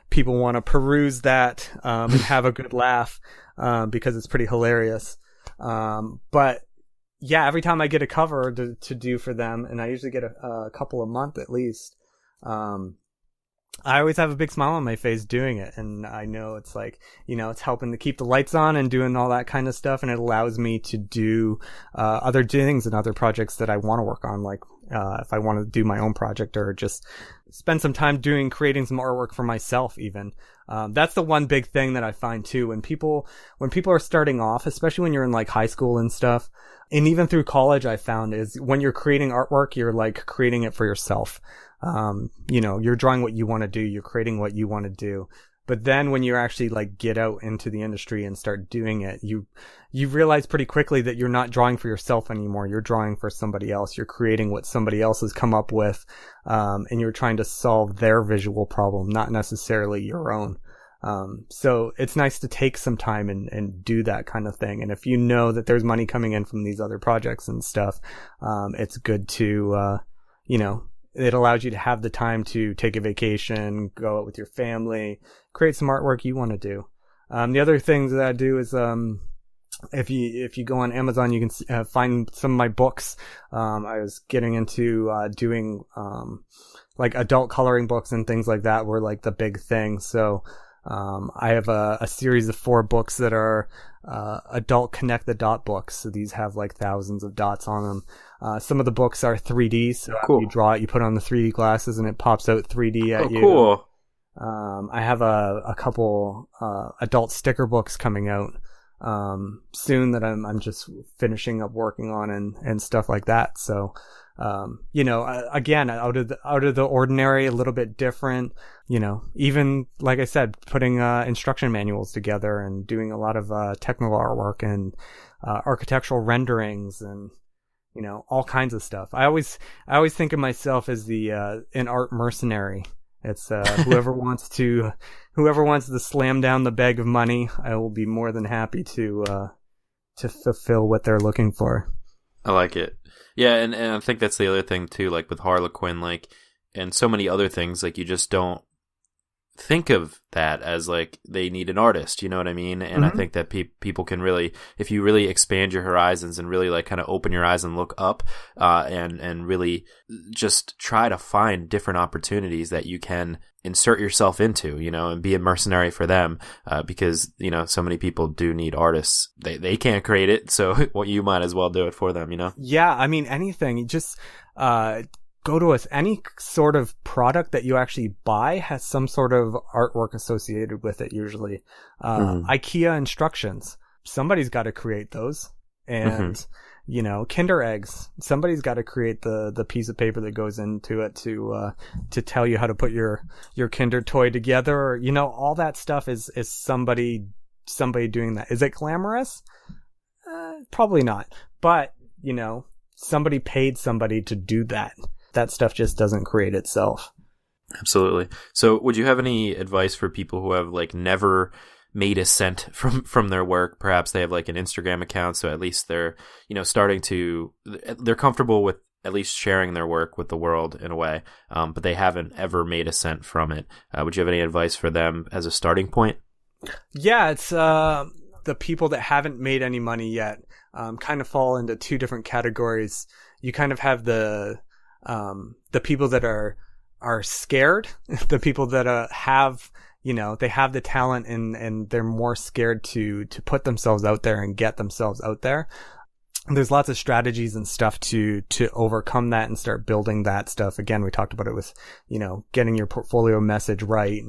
people want to peruse that and have a good laugh, because it's pretty hilarious. But yeah, every time I get a cover to do for them, and I usually get a couple a month at least, I always have a big smile on my face doing it. And I know it's like, it's helping to keep the lights on and doing all that kind of stuff. And it allows me to do other things and other projects that I want to work on, like if I want to do my own project or just spend some time creating some artwork for myself even. That's the one big thing that I find too, when people are starting off, especially when you're in like high school and stuff, and even through college, I found is when you're creating artwork, you're like creating it for yourself. You're drawing what you want to do, you're creating what you want to do. But then when you actually like get out into the industry and start doing it, you realize pretty quickly that you're not drawing for yourself anymore. You're drawing for somebody else. You're creating what somebody else has come up with, and you're trying to solve their visual problem, not necessarily your own. So it's nice to take some time and do that kind of thing. And if you know that there's money coming in from these other projects and stuff, it's good to, it allows you to have the time to take a vacation, go out with your family, create some artwork you want to do. The other things that I do is, if you go on Amazon, you can find some of my books. I was getting into doing like adult coloring books and things like that were like the big thing. So I have a series of 4 books that are adult connect the dot books. So these have like thousands of dots on them. Some of the books are 3D, so cool. You draw it, you put on the 3D glasses, and it pops out 3D at you. Cool. I have a couple adult sticker books coming out soon that I'm just finishing up working on and stuff like that. So again, out of the ordinary, a little bit different. Even like I said, putting instruction manuals together and doing a lot of technical artwork and architectural renderings and all kinds of stuff. I always think of myself as an art mercenary. It's whoever wants to slam down the bag of money, I will be more than happy to fulfill what they're looking for. I like it. Yeah, and I think that's the other thing too, like with Harlequin, like, and so many other things, like you just don't think of that as like they need an artist, you know what I mean? And I think that people can really, if you really expand your horizons and really like kind of open your eyes and look up, and really just try to find different opportunities that you can insert yourself into, and be a mercenary for them, because so many people do need artists. They can't create it, so well, you might as well do it for them. Yeah, I mean, anything. Just go to us. Any sort of product that you actually buy has some sort of artwork associated with it, usually. IKEA instructions. Somebody's got to create those. And, Kinder eggs. Somebody's got to create the piece of paper that goes into it to tell you how to put your Kinder toy together. All that stuff is somebody doing that. Is it glamorous? Probably not. But, somebody paid somebody to do that. That stuff just doesn't create itself. Absolutely. So would you have any advice for people who have like never made a cent from their work? Perhaps they have like an Instagram account, so at least they're, they're comfortable with at least sharing their work with the world in a way, but they haven't ever made a cent from it. Would you have any advice for them as a starting point? Yeah, it's the people that haven't made any money yet kind of fall into 2 different categories. You kind of have the people that are scared, the people that have, they have the talent and they're more scared to put themselves out there and get themselves out there. And there's lots of strategies and stuff to overcome that and start building that stuff. Again, we talked about it with, getting your portfolio message right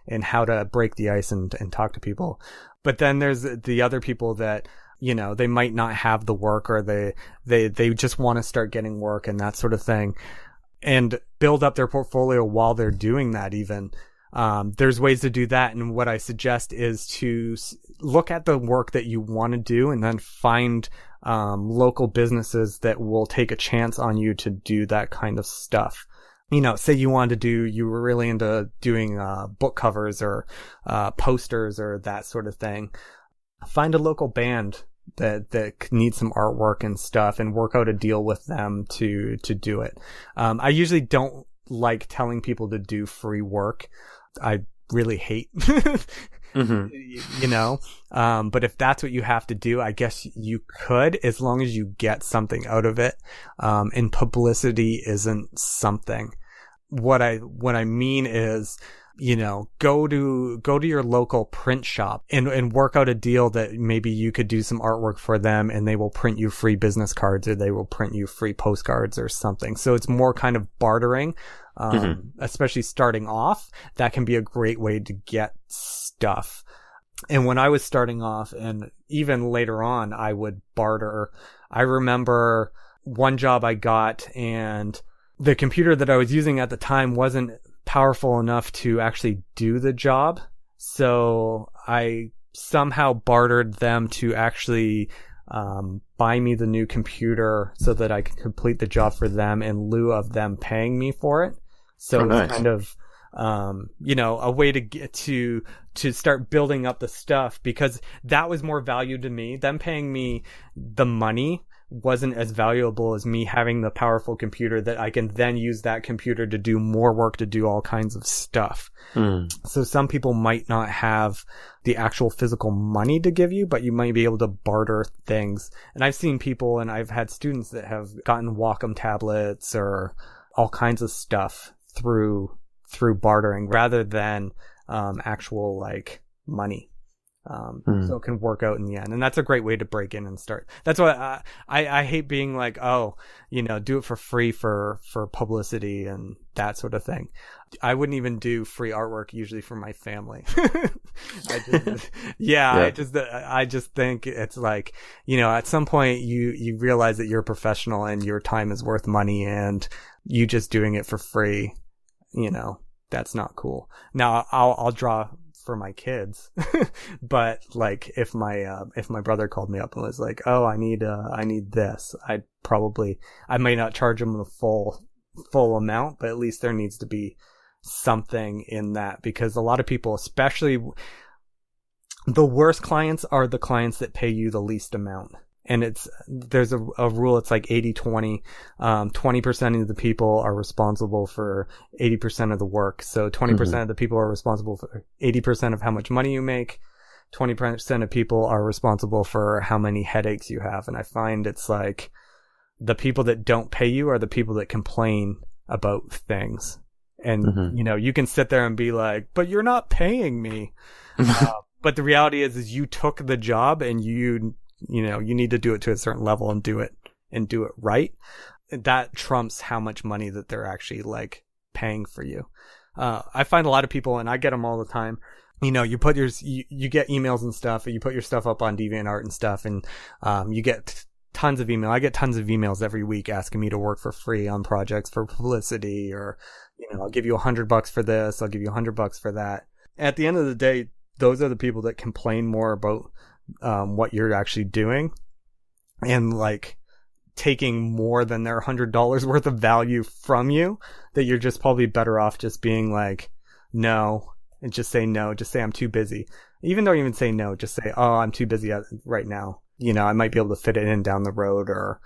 and how to break the ice and talk to people. But then there's the other people that, they might not have the work, or they just want to start getting work and that sort of thing, and build up their portfolio while they're doing that even. There's ways to do that. And what I suggest is to look at the work that you want to do and then find local businesses that will take a chance on you to do that kind of stuff. Say you were really into doing book covers or posters or that sort of thing. Find a local band that needs some artwork and stuff and work out a deal with them to do it. I usually don't like telling people to do free work. I really hate, but if that's what you have to do, I guess you could, as long as you get something out of it. And publicity isn't something. What I mean is, go to your local print shop and work out a deal that maybe you could do some artwork for them and they will print you free business cards or they will print you free postcards or something. So it's more kind of bartering, especially starting off. That can be a great way to get stuff. And when I was starting off and even later on, I would barter. I remember one job I got and the computer that I was using at the time wasn't powerful enough to actually do the job. So I somehow bartered them to actually buy me the new computer so that I could complete the job for them in lieu of them paying me for it. So it's kind of, a way to get to start building up the stuff, because that was more value to me. Them paying me the money wasn't as valuable as me having the powerful computer that I can then use that computer to do more work, to do all kinds of stuff. So some people might not have the actual physical money to give you, but you might be able to barter things. And I've seen people and I've had students that have gotten Wacom tablets or all kinds of stuff through bartering rather than actual like money. So it can work out in the end. And that's a great way to break in and start. That's why I hate being like, do it for free for publicity and that sort of thing. I wouldn't even do free artwork usually for my family. I just think it's like, at some point you realize that you're a professional and your time is worth money, and you just doing it for free, that's not cool. Now I'll draw for my kids, but like if my brother called me up and was like, oh, I need this, I may not charge him the full amount, but at least there needs to be something in that, because a lot of people, especially the worst clients, are the clients that pay you the least amount. And there's a rule. It's like 80-20. 20% of the people are responsible for 80% of the work. So 20% of the people are responsible for 80% of how much money you make. 20% of people are responsible for how many headaches you have. And I find it's like the people that don't pay you are the people that complain about things. And, you can sit there and be like, but you're not paying me. But the reality is you took the job and you need to do it to a certain level and do it right. That trumps how much money that they're actually like paying for you. I find a lot of people, and I get them all the time. You get emails and stuff, and you put your stuff up on DeviantArt and stuff, and you get tons of email. I get tons of emails every week asking me to work for free on projects for publicity, or, I'll give you $100 for this. I'll give you $100 for that. At the end of the day, those are the people that complain more about what you're actually doing and like taking more than their $100 worth of value from you, that you're just probably better off just being like, no, and just say no, just say I'm too busy. Even don't even say no, just say, oh, I'm too busy right now. I might be able to fit it in down the road or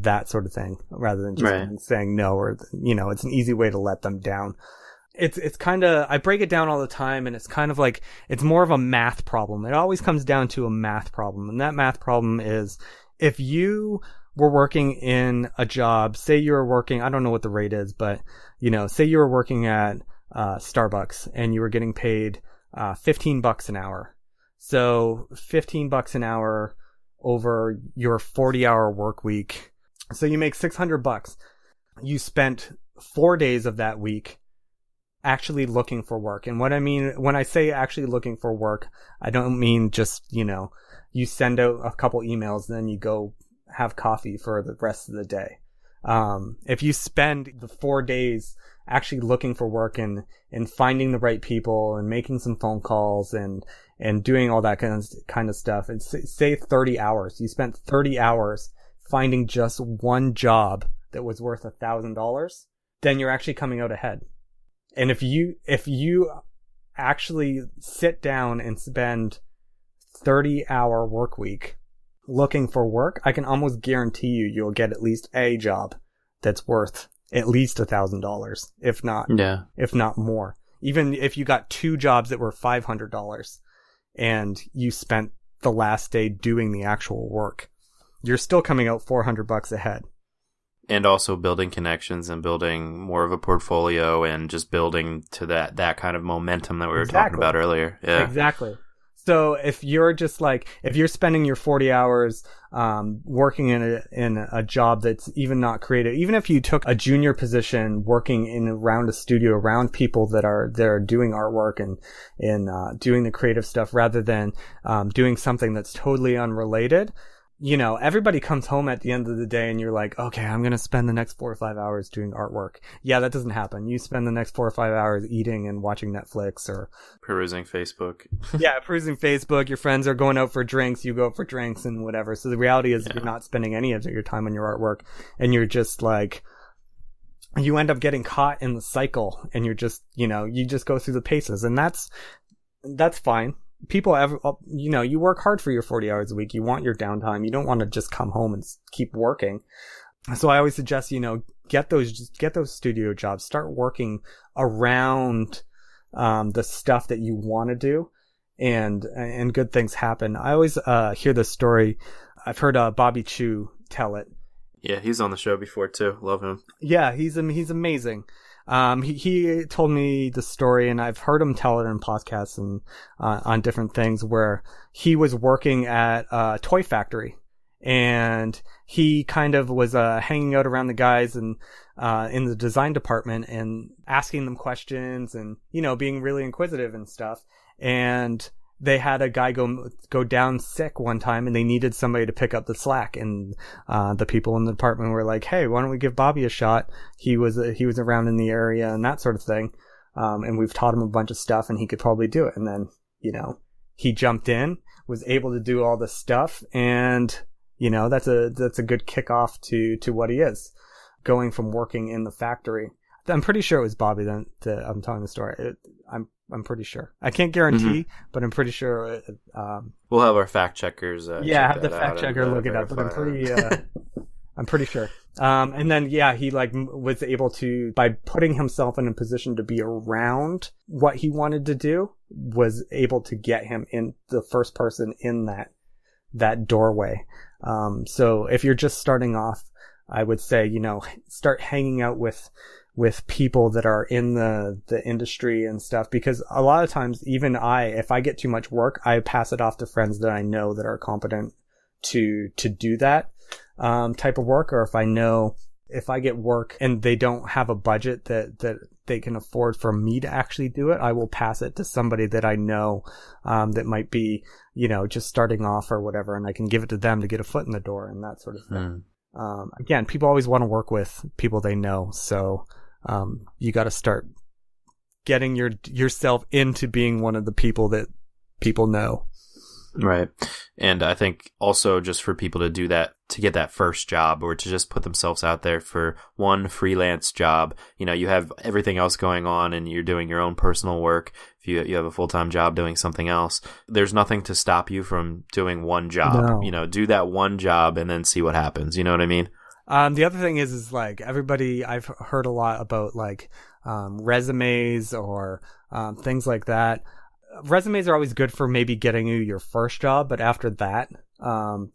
that sort of thing, rather than just saying no, or, it's an easy way to let them down. It's kind of, I break it down all the time, and it's kind of like, it's more of a math problem. It always comes down to a math problem. And that math problem is, if you were working in a job, say you were working, I don't know what the rate is, but, say you were working at Starbucks and you were getting paid $15 an hour. So $15 an hour over your 40-hour work week. So you make $600. You spent 4 days of that week actually looking for work. And what I mean when I say actually looking for work, I don't mean just, you send out a couple emails and then you go have coffee for the rest of the day. If you spend the 4 days actually looking for work and finding the right people and making some phone calls and doing all that kind of stuff, and say 30 hours, you spent 30 hours finding just one job that was worth $1,000, then you're actually coming out ahead. And if you actually sit down and spend 30-hour work week looking for work, I can almost guarantee you'll get at least a job that's worth at least $1,000, if not more. Even if you got 2 jobs that were $500 and you spent the last day doing the actual work, you're still coming out $400 ahead. And also building connections and building more of a portfolio and just building to that kind of momentum that we were talking about earlier. Yeah. Exactly. So if you're just like, if you're spending your 40 hours working in a job that's even not creative, even if you took a junior position working in around a studio, around people that are doing artwork and doing the creative stuff rather than doing something that's totally unrelated, you know, everybody comes home at the end of the day and you're like, okay, I'm going to spend the next 4 or 5 hours doing artwork. Yeah, that doesn't happen. You spend the next 4 or 5 hours eating and watching Netflix or perusing Facebook. Yeah, perusing Facebook. Your friends are going out for drinks. You go out for drinks and whatever. So the reality is you're not spending any of your time on your artwork, and you're just like, you end up getting caught in the cycle, and you're just, you know, you just go through the paces, and that's fine. People have, you know, you work hard for your 40 hours a week. You want your downtime. You don't want to just come home and keep working. So I always suggest, you know, get those studio jobs. Start working around the stuff that you want to do, and good things happen. I always hear this story. I've heard Bobby Chu tell it. Yeah, he's on the show before too. Love him. Yeah, he's amazing. He told me the story, and I've heard him tell it in podcasts and on different things, where he was working at a toy factory, and he kind of was hanging out around the guys and in the design department and asking them questions and, you know, being really inquisitive and stuff. And they had a guy go down sick one time, and they needed somebody to pick up the slack. And the people in the department were like, "Hey, why don't we give Bobby a shot? He was around in the area and that sort of thing. And we've taught him a bunch of stuff, and he could probably do it." And then, you know, he jumped in, was able to do all this stuff, and, you know, that's a good kickoff to what he is, going from working in the factory. I'm pretty sure it was Bobby that I'm telling the story. I'm pretty sure. I can't guarantee, but I'm pretty sure. We'll have our fact checkers. Have the fact checker look it up, but I'm pretty sure. And then, he was able to, by putting himself in a position to be around what he wanted to do, was able to get him in the first person in that doorway. So if you're just starting off, I would say, you know, start hanging out with people that are in the industry and stuff, because a lot of times, even if I get too much work, I pass it off to friends that I know that are competent to do that type of work. Or if I get work and they don't have a budget that they can afford for me to actually do it, I will pass it to somebody that I know that might be, you know, just starting off or whatever, and I can give it to them to get a foot in the door and that sort of thing. Again, people always want to work with people they know, so you got to start getting yourself into being one of the people that people know. Right. And I think also, just for people to do that, to get that first job, or to just put themselves out there for one freelance job, you know, you have everything else going on and you're doing your own personal work. If you have a full-time job doing something else, there's nothing to stop you from doing one job. No. You know, do that one job and then see what happens. You know what I mean? The other thing is like, everybody, I've heard a lot about like resumes or things like that. Resumes are always good for maybe getting you your first job, but after that,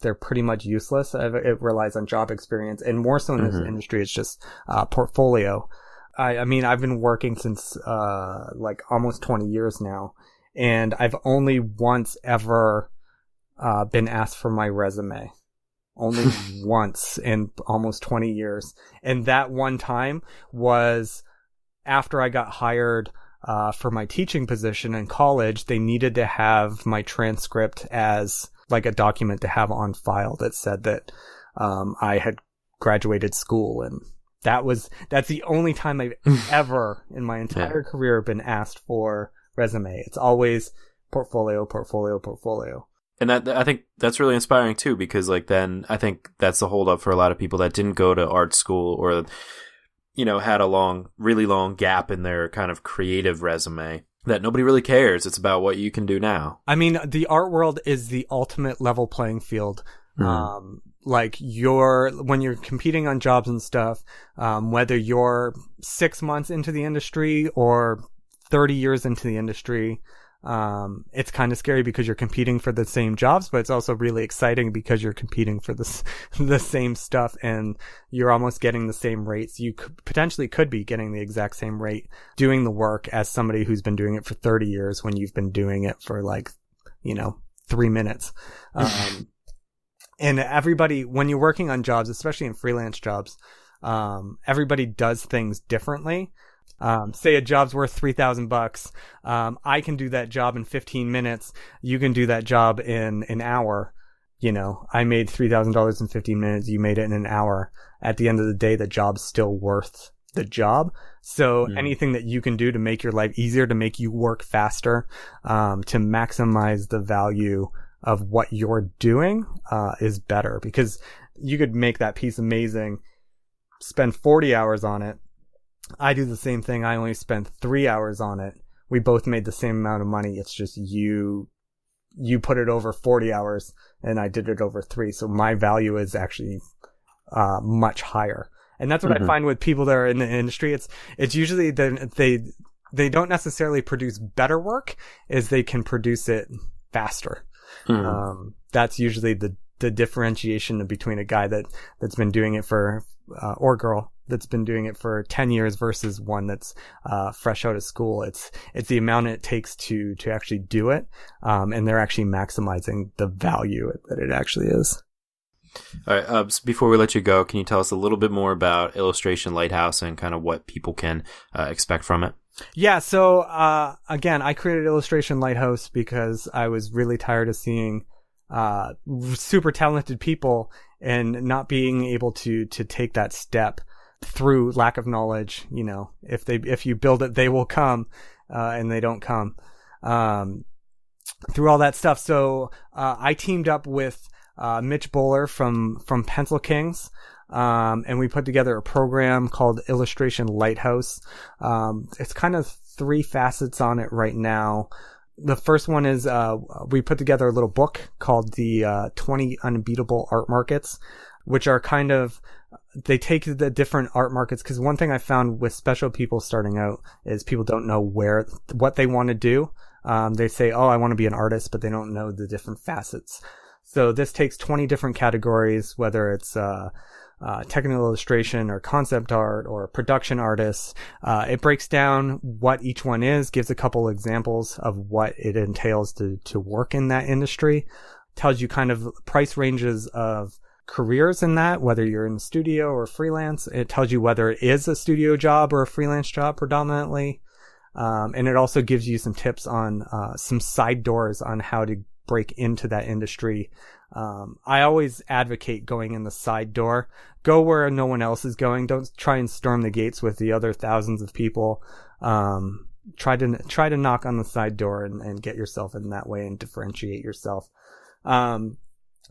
they're pretty much useless. It relies on job experience, and more so in this industry, it's just portfolio. I mean, I've been working since like almost 20 years now, and I've only once ever been asked for my resume. Only once in almost 20 years. And that one time was after I got hired for my teaching position in college. They needed to have my transcript as like a document to have on file that said that I had graduated school. And that's the only time I've ever in my entire career been asked for resume. It's always portfolio. And I think that's really inspiring too, because like then I think that's the holdup for a lot of people that didn't go to art school, or, you know, had a really long gap in their kind of creative resume, that nobody really cares. It's about what you can do now. I mean, the art world is the ultimate level playing field. Like when you're competing on jobs and stuff, whether you're 6 months into the industry or 30 years into the industry, It's kind of scary because you're competing for the same jobs, but it's also really exciting because you're competing for the same stuff, and you're almost getting the same rates. You potentially could be getting the exact same rate doing the work as somebody who's been doing it for 30 years when you've been doing it for 3 minutes. And everybody, when you're working on jobs, especially in freelance jobs, everybody does things differently. Say a job's worth $3,000. I can do that job in 15 minutes. You can do that job in an hour. I made $3,000 in 15 minutes. You made it in an hour. At the end of the day, the job's still worth the job. So anything that you can do to make your life easier, to make you work faster, to maximize the value of what you're doing, is better, because you could make that piece amazing, spend 40 hours on it. I do the same thing. I only spent 3 hours on it. We both made the same amount of money. It's just you put it over 40 hours and I did it over 3. So my value is actually, much higher. And that's what I find with people that are in the industry. It's usually they don't necessarily produce better work, as they can produce it faster. That's usually the differentiation between a guy that's been doing it for, or girl that's been doing it for 10 years versus one that's fresh out of school. It's the amount it takes to actually do it, and they're actually maximizing the value that it actually is. All right. So before we let you go, can you tell us a little bit more about Illustration Lighthouse and kind of what people can expect from it? Yeah. So again, I created Illustration Lighthouse because I was really tired of seeing super talented people and not being able to take that step through lack of knowledge. If you build it, they will come, and they don't come through all that stuff. So I teamed up with Mitch Bowler from Pencil Kings, and we put together a program called Illustration Lighthouse. It's kind of 3 facets on it right now. The first one is we put together a little book called the 20 Unbeatable Art Markets, which are kind of, they take the different art markets, because one thing I found with special people starting out is people don't know what they want to do. They say, oh, I want to be an artist, but they don't know the different facets. So this takes 20 different categories, whether it's technical illustration or concept art or production artists. It breaks down what each one is, gives a couple examples of what it entails to work in that industry, tells you kind of price ranges of careers in that, whether you're in the studio or freelance. It tells you whether it is a studio job or a freelance job predominantly. And it also gives you some tips on some side doors on how to break into that industry. I always advocate going in the side door. Go where no one else is going. Don't try and storm the gates with the other thousands of people. Try to knock on the side door and get yourself in that way and differentiate yourself.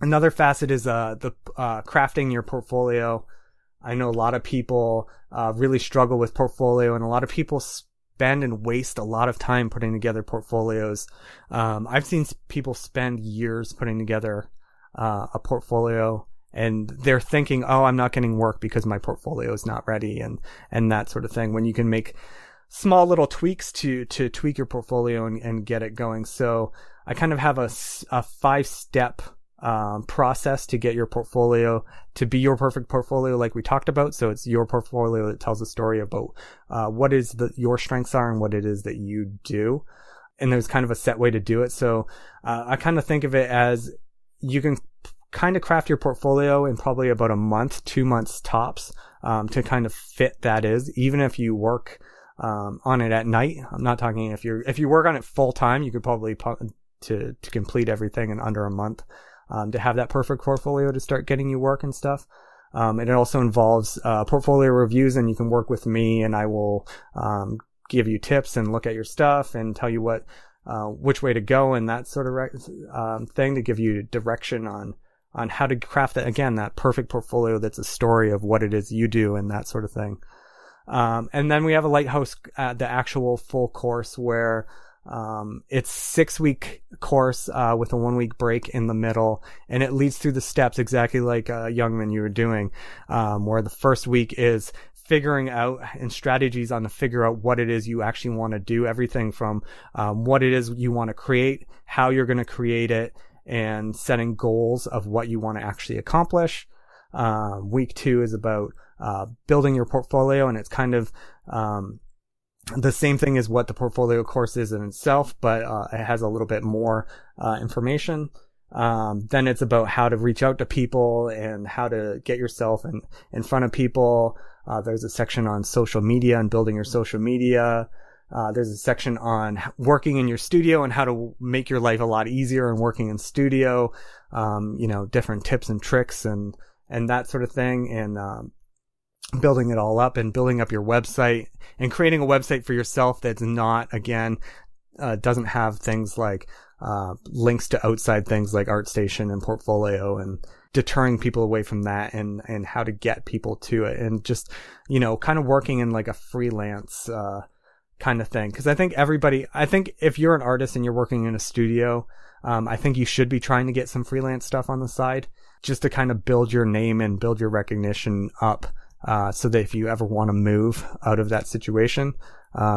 Another facet is the crafting your portfolio. I know a lot of people really struggle with portfolio, and a lot of people spend and waste a lot of time putting together portfolios. I've seen people spend years putting together a portfolio, and they're thinking, oh, I'm not getting work because my portfolio is not ready, and that sort of thing, when you can make small little tweaks to tweak your portfolio and get it going. So I kind of have a 5-step process to get your portfolio to be your perfect portfolio, like we talked about. So it's your portfolio that tells a story about what is your strengths are and what it is that you do. And there's kind of a set way to do it. So I kind of think of it as you can kind of craft your portfolio in probably about a month, 2 months tops, to kind of fit that is, even if you work on it at night. I'm not talking if you work on it full time, you could probably to complete everything in under a month. To have that perfect portfolio to start getting you work and stuff. And it also involves portfolio reviews, and you can work with me, and I will give you tips and look at your stuff and tell you which way to go and that sort of thing, to give you direction on how to craft that perfect portfolio that's a story of what it is you do and that sort of thing. And then we have a Lighthouse, the actual full course, where it's 6-week course with a 1-week break in the middle, and it leads through the steps exactly like Youngman you were doing, where the first week is figuring out and strategies on to figure out what it is you actually want to do. Everything from what it is you want to create, how you're going to create it, and setting goals of what you want to actually accomplish. Week 2 is about building your portfolio, and it's kind of the same thing as what the portfolio course is in itself, but it has a little bit more information. Then it's about how to reach out to people and how to get yourself in front of people. There's a section on social media and building your social media. There's a section on working in your studio and how to make your life a lot easier and working in studio. Different tips and tricks and that sort of thing. And building it all up and building up your website and creating a website for yourself that's not, again, doesn't have things like links to outside things like ArtStation and Portfolio, and deterring people away from that, and how to get people to it, and just, kind of working in like a freelance kind of thing. Because I think if you're an artist and you're working in a studio, I think you should be trying to get some freelance stuff on the side, just to kind of build your name and build your recognition up. So that if you ever want to move out of that situation,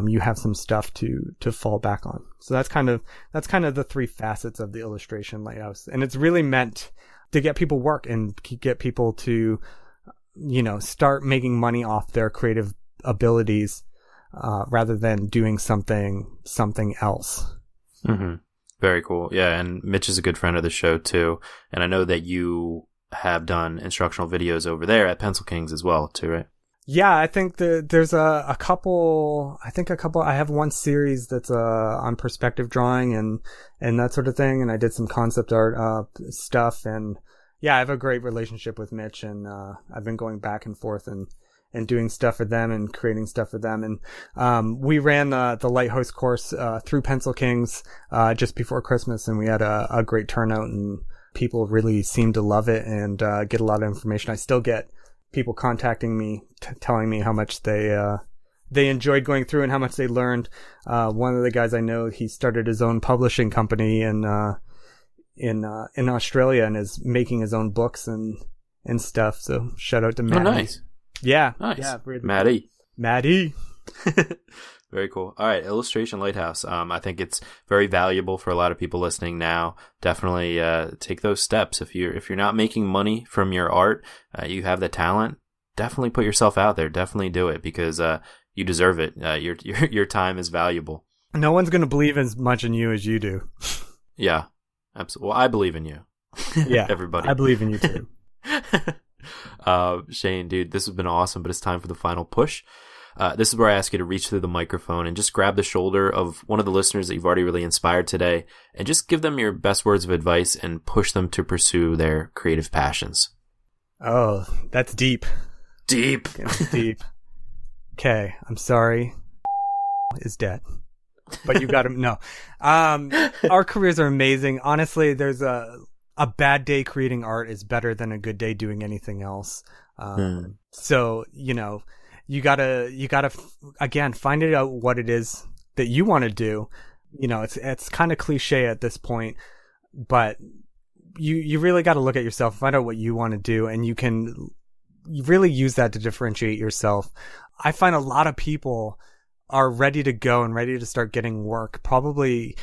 you have some stuff to fall back on. So that's kind of the 3 facets of the Illustration Lighthouse. And it's really meant to get people work and get people to, start making money off their creative abilities, rather than doing something else. Mm-hmm. Very cool. Yeah. And Mitch is a good friend of the show too. And I know that you have done instructional videos over there at Pencil Kings as well too, right? Yeah, I think there's a couple. I have one series that's on perspective drawing and that sort of thing, and I did some concept art stuff, and yeah, I have a great relationship with Mitch, and I've been going back and forth and doing stuff for them and creating stuff for them. And we ran the Lighthouse course through Pencil Kings just before Christmas, and we had a great turnout, and people really seem to love it and get a lot of information. I still get people contacting me, telling me how much they enjoyed going through and how much they learned. One of the guys I know, he started his own publishing company in Australia and is making his own books and stuff. So shout out to Maddie. Oh, nice. Yeah. Nice. Yeah, Maddie. Very cool. All right, Illustration Lighthouse. I think it's very valuable for a lot of people listening now. Definitely take those steps. If you're not making money from your art, you have the talent. Definitely put yourself out there. Definitely do it, because you deserve it. Your time is valuable. No one's gonna believe as much in you as you do. Yeah, absolutely. Well, I believe in you. Yeah, everybody. I believe in you too. Shane, dude, this has been awesome, but it's time for the final push. This is where I ask you to reach through the microphone and just grab the shoulder of one of the listeners that you've already really inspired today, and just give them your best words of advice and push them to pursue their creative passions. Oh, that's deep. Deep. Deep. Okay, I'm sorry. Is dead. But you got him. No. Our careers are amazing. Honestly, there's a bad day creating art is better than a good day doing anything else. So, you gotta again find it out what it is that you want to do. It's kind of cliche at this point, but you really got to look at yourself, find out what you want to do, and you really use that to differentiate yourself. I find a lot of people are ready to go and ready to start getting work probably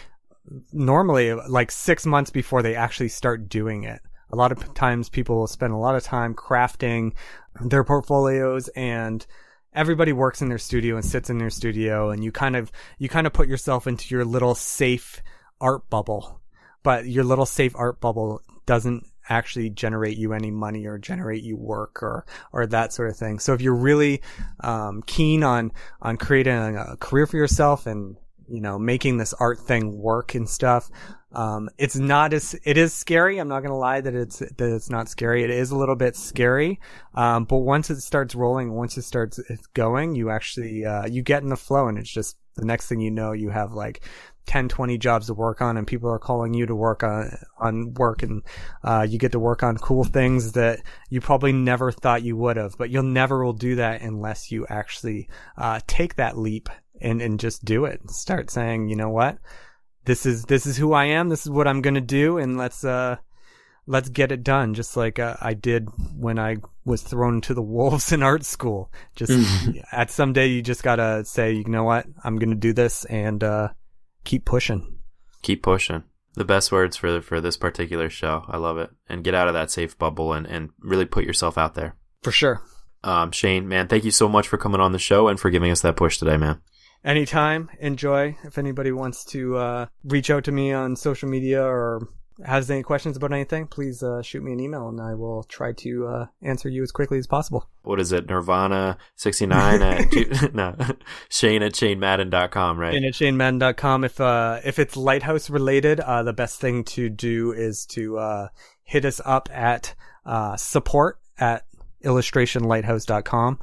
normally like 6 months before they actually start doing it. A lot of times people will spend a lot of time crafting their portfolios, and everybody works in their studio and sits in their studio, and you kind of put yourself into your little safe art bubble, but your little safe art bubble doesn't actually generate you any money or generate you work or that sort of thing. So if you're really keen on creating a career for yourself and making this art thing work and stuff, it is scary. I'm not going to lie that it's not scary. It is a little bit scary. But once it starts rolling, once it starts going, you actually, you get in the flow, and it's just the next thing you know, you have like 10, 20 jobs to work on, and people are calling you to work on work, and you get to work on cool things that you probably never thought you would have, but you'll never will do that unless you actually take that leap and just do it and start saying, you know what, this is who I am, this is what I'm going to do, and let's get it done, just like I did when I was thrown to the wolves in art school. Just at some day, you just gotta say, you know what, I'm gonna do this and keep pushing. Keep pushing. The best words for this particular show. I love it. And get out of that safe bubble and really put yourself out there. For sure. Shane, man, thank you so much for coming on the show and for giving us that push today, man. Anytime. Enjoy. If anybody wants to reach out to me on social media or has any questions about anything, please shoot me an email and I will try to answer you as quickly as possible. What is it? Nirvana69 at no, Shane at ShaneMadden.com, right? Shane at ShaneMadden.com. If it's Lighthouse related, the best thing to do is to hit us up at support at illustrationlighthouse.com.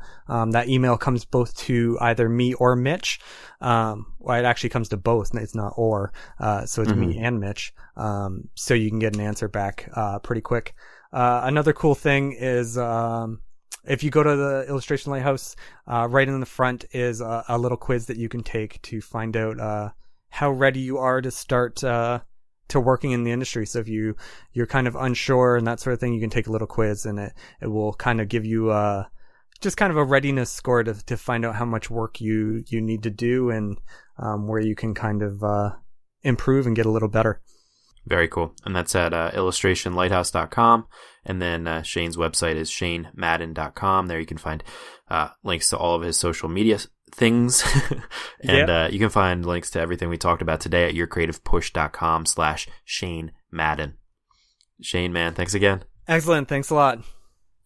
That email comes both to either me or Mitch. Well, it actually comes to both. It's not or. So it's me and Mitch. So you can get an answer back pretty quick. Another cool thing is if you go to the Illustration Lighthouse, right in the front is a little quiz that you can take to find out how ready you are to start to working in the industry. So if you're kind of unsure and that sort of thing, you can take a little quiz and it will kind of give you just kind of a readiness score to find out how much work you need to do and where you can kind of improve and get a little better. Very cool. And that's at illustrationlighthouse.com. And then Shane's website is shanemadden.com. There you can find links to all of his social media things. And you can find links to everything we talked about today at yourcreativepush.com/Shane Madden. Shane, man, thanks again. Excellent. Thanks a lot.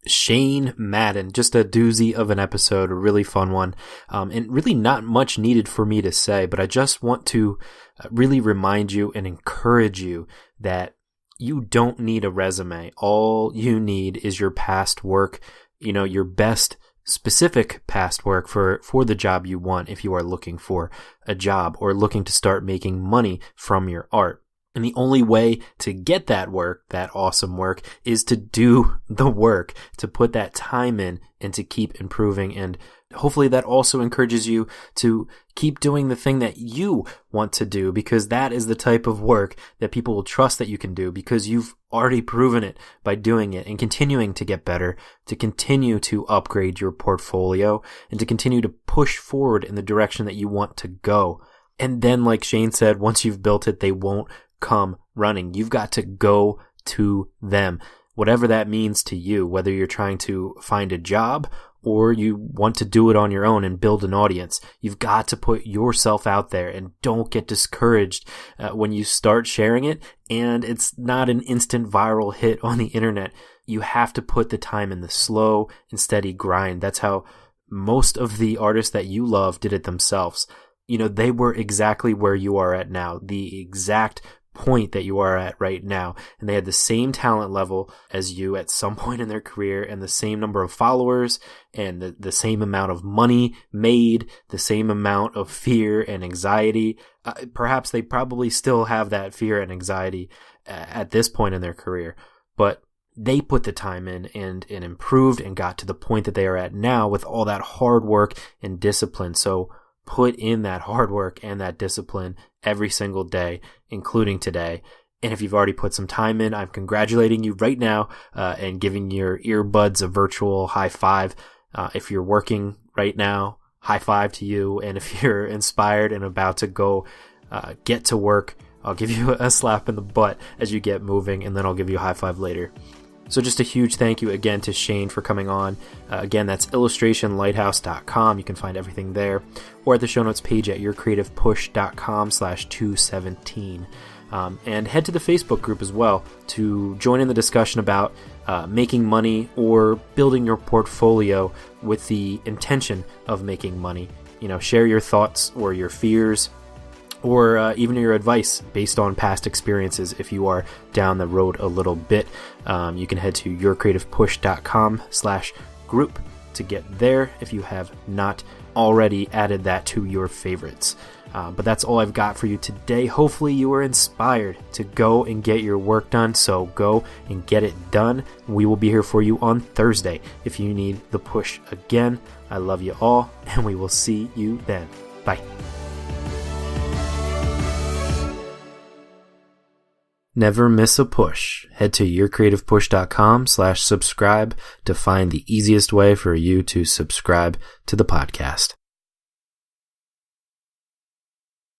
Shane Madden, just a doozy of an episode, a really fun one, and really not much needed for me to say, but I just want to really remind you and encourage you that you don't need a resume. All you need is your past work, your best specific past work for the job you want if you are looking for a job or looking to start making money from your art. And the only way to get that work, that awesome work, is to do the work, to put that time in and to keep improving. And hopefully that also encourages you to keep doing the thing that you want to do, because that is the type of work that people will trust that you can do because you've already proven it by doing it and continuing to get better, to continue to upgrade your portfolio and to continue to push forward in the direction that you want to go. And then, like Shane said, once you've built it, they won't come running. You've got to go to them, whatever that means to you, whether you're trying to find a job or you want to do it on your own and build an audience. You've got to put yourself out there and don't get discouraged when you start sharing it and it's not an instant viral hit on the internet. You have to put the time in, the slow and steady grind. That's how most of the artists that you love did it themselves. They were exactly where you are at now, the exact point that you are at right now, and they had the same talent level as you at some point in their career and the same number of followers and the same amount of money made, the same amount of fear and anxiety. Perhaps they probably still have that fear and anxiety at this point in their career, but they put the time in and improved and got to the point that they are at now with all that hard work and discipline. So put in that hard work and that discipline every single day, including today. And if you've already put some time in, I'm congratulating you right now and giving your earbuds a virtual high five. If you're working right now, high five to you. And if you're inspired and about to go get to work, I'll give you a slap in the butt as you get moving, and then I'll give you a high five later. So just a huge thank you again to Shane for coming on. Again, that's illustrationlighthouse.com. You can find everything there, or at the show notes page at yourcreativepush.com/217. And head to the Facebook group as well to join in the discussion about making money or building your portfolio with the intention of making money. Share your thoughts or your fears, or even your advice based on past experiences if you are down the road a little bit. You can head to yourcreativepush.com/group to get there if you have not already added that to your favorites. But that's all I've got for you today. Hopefully you were inspired to go and get your work done, so go and get it done. We will be here for you on Thursday if you need the push again. I love you all, and we will see you then. Bye. Never miss a push. Head to yourcreativepush.com/subscribe to find the easiest way for you to subscribe to the podcast.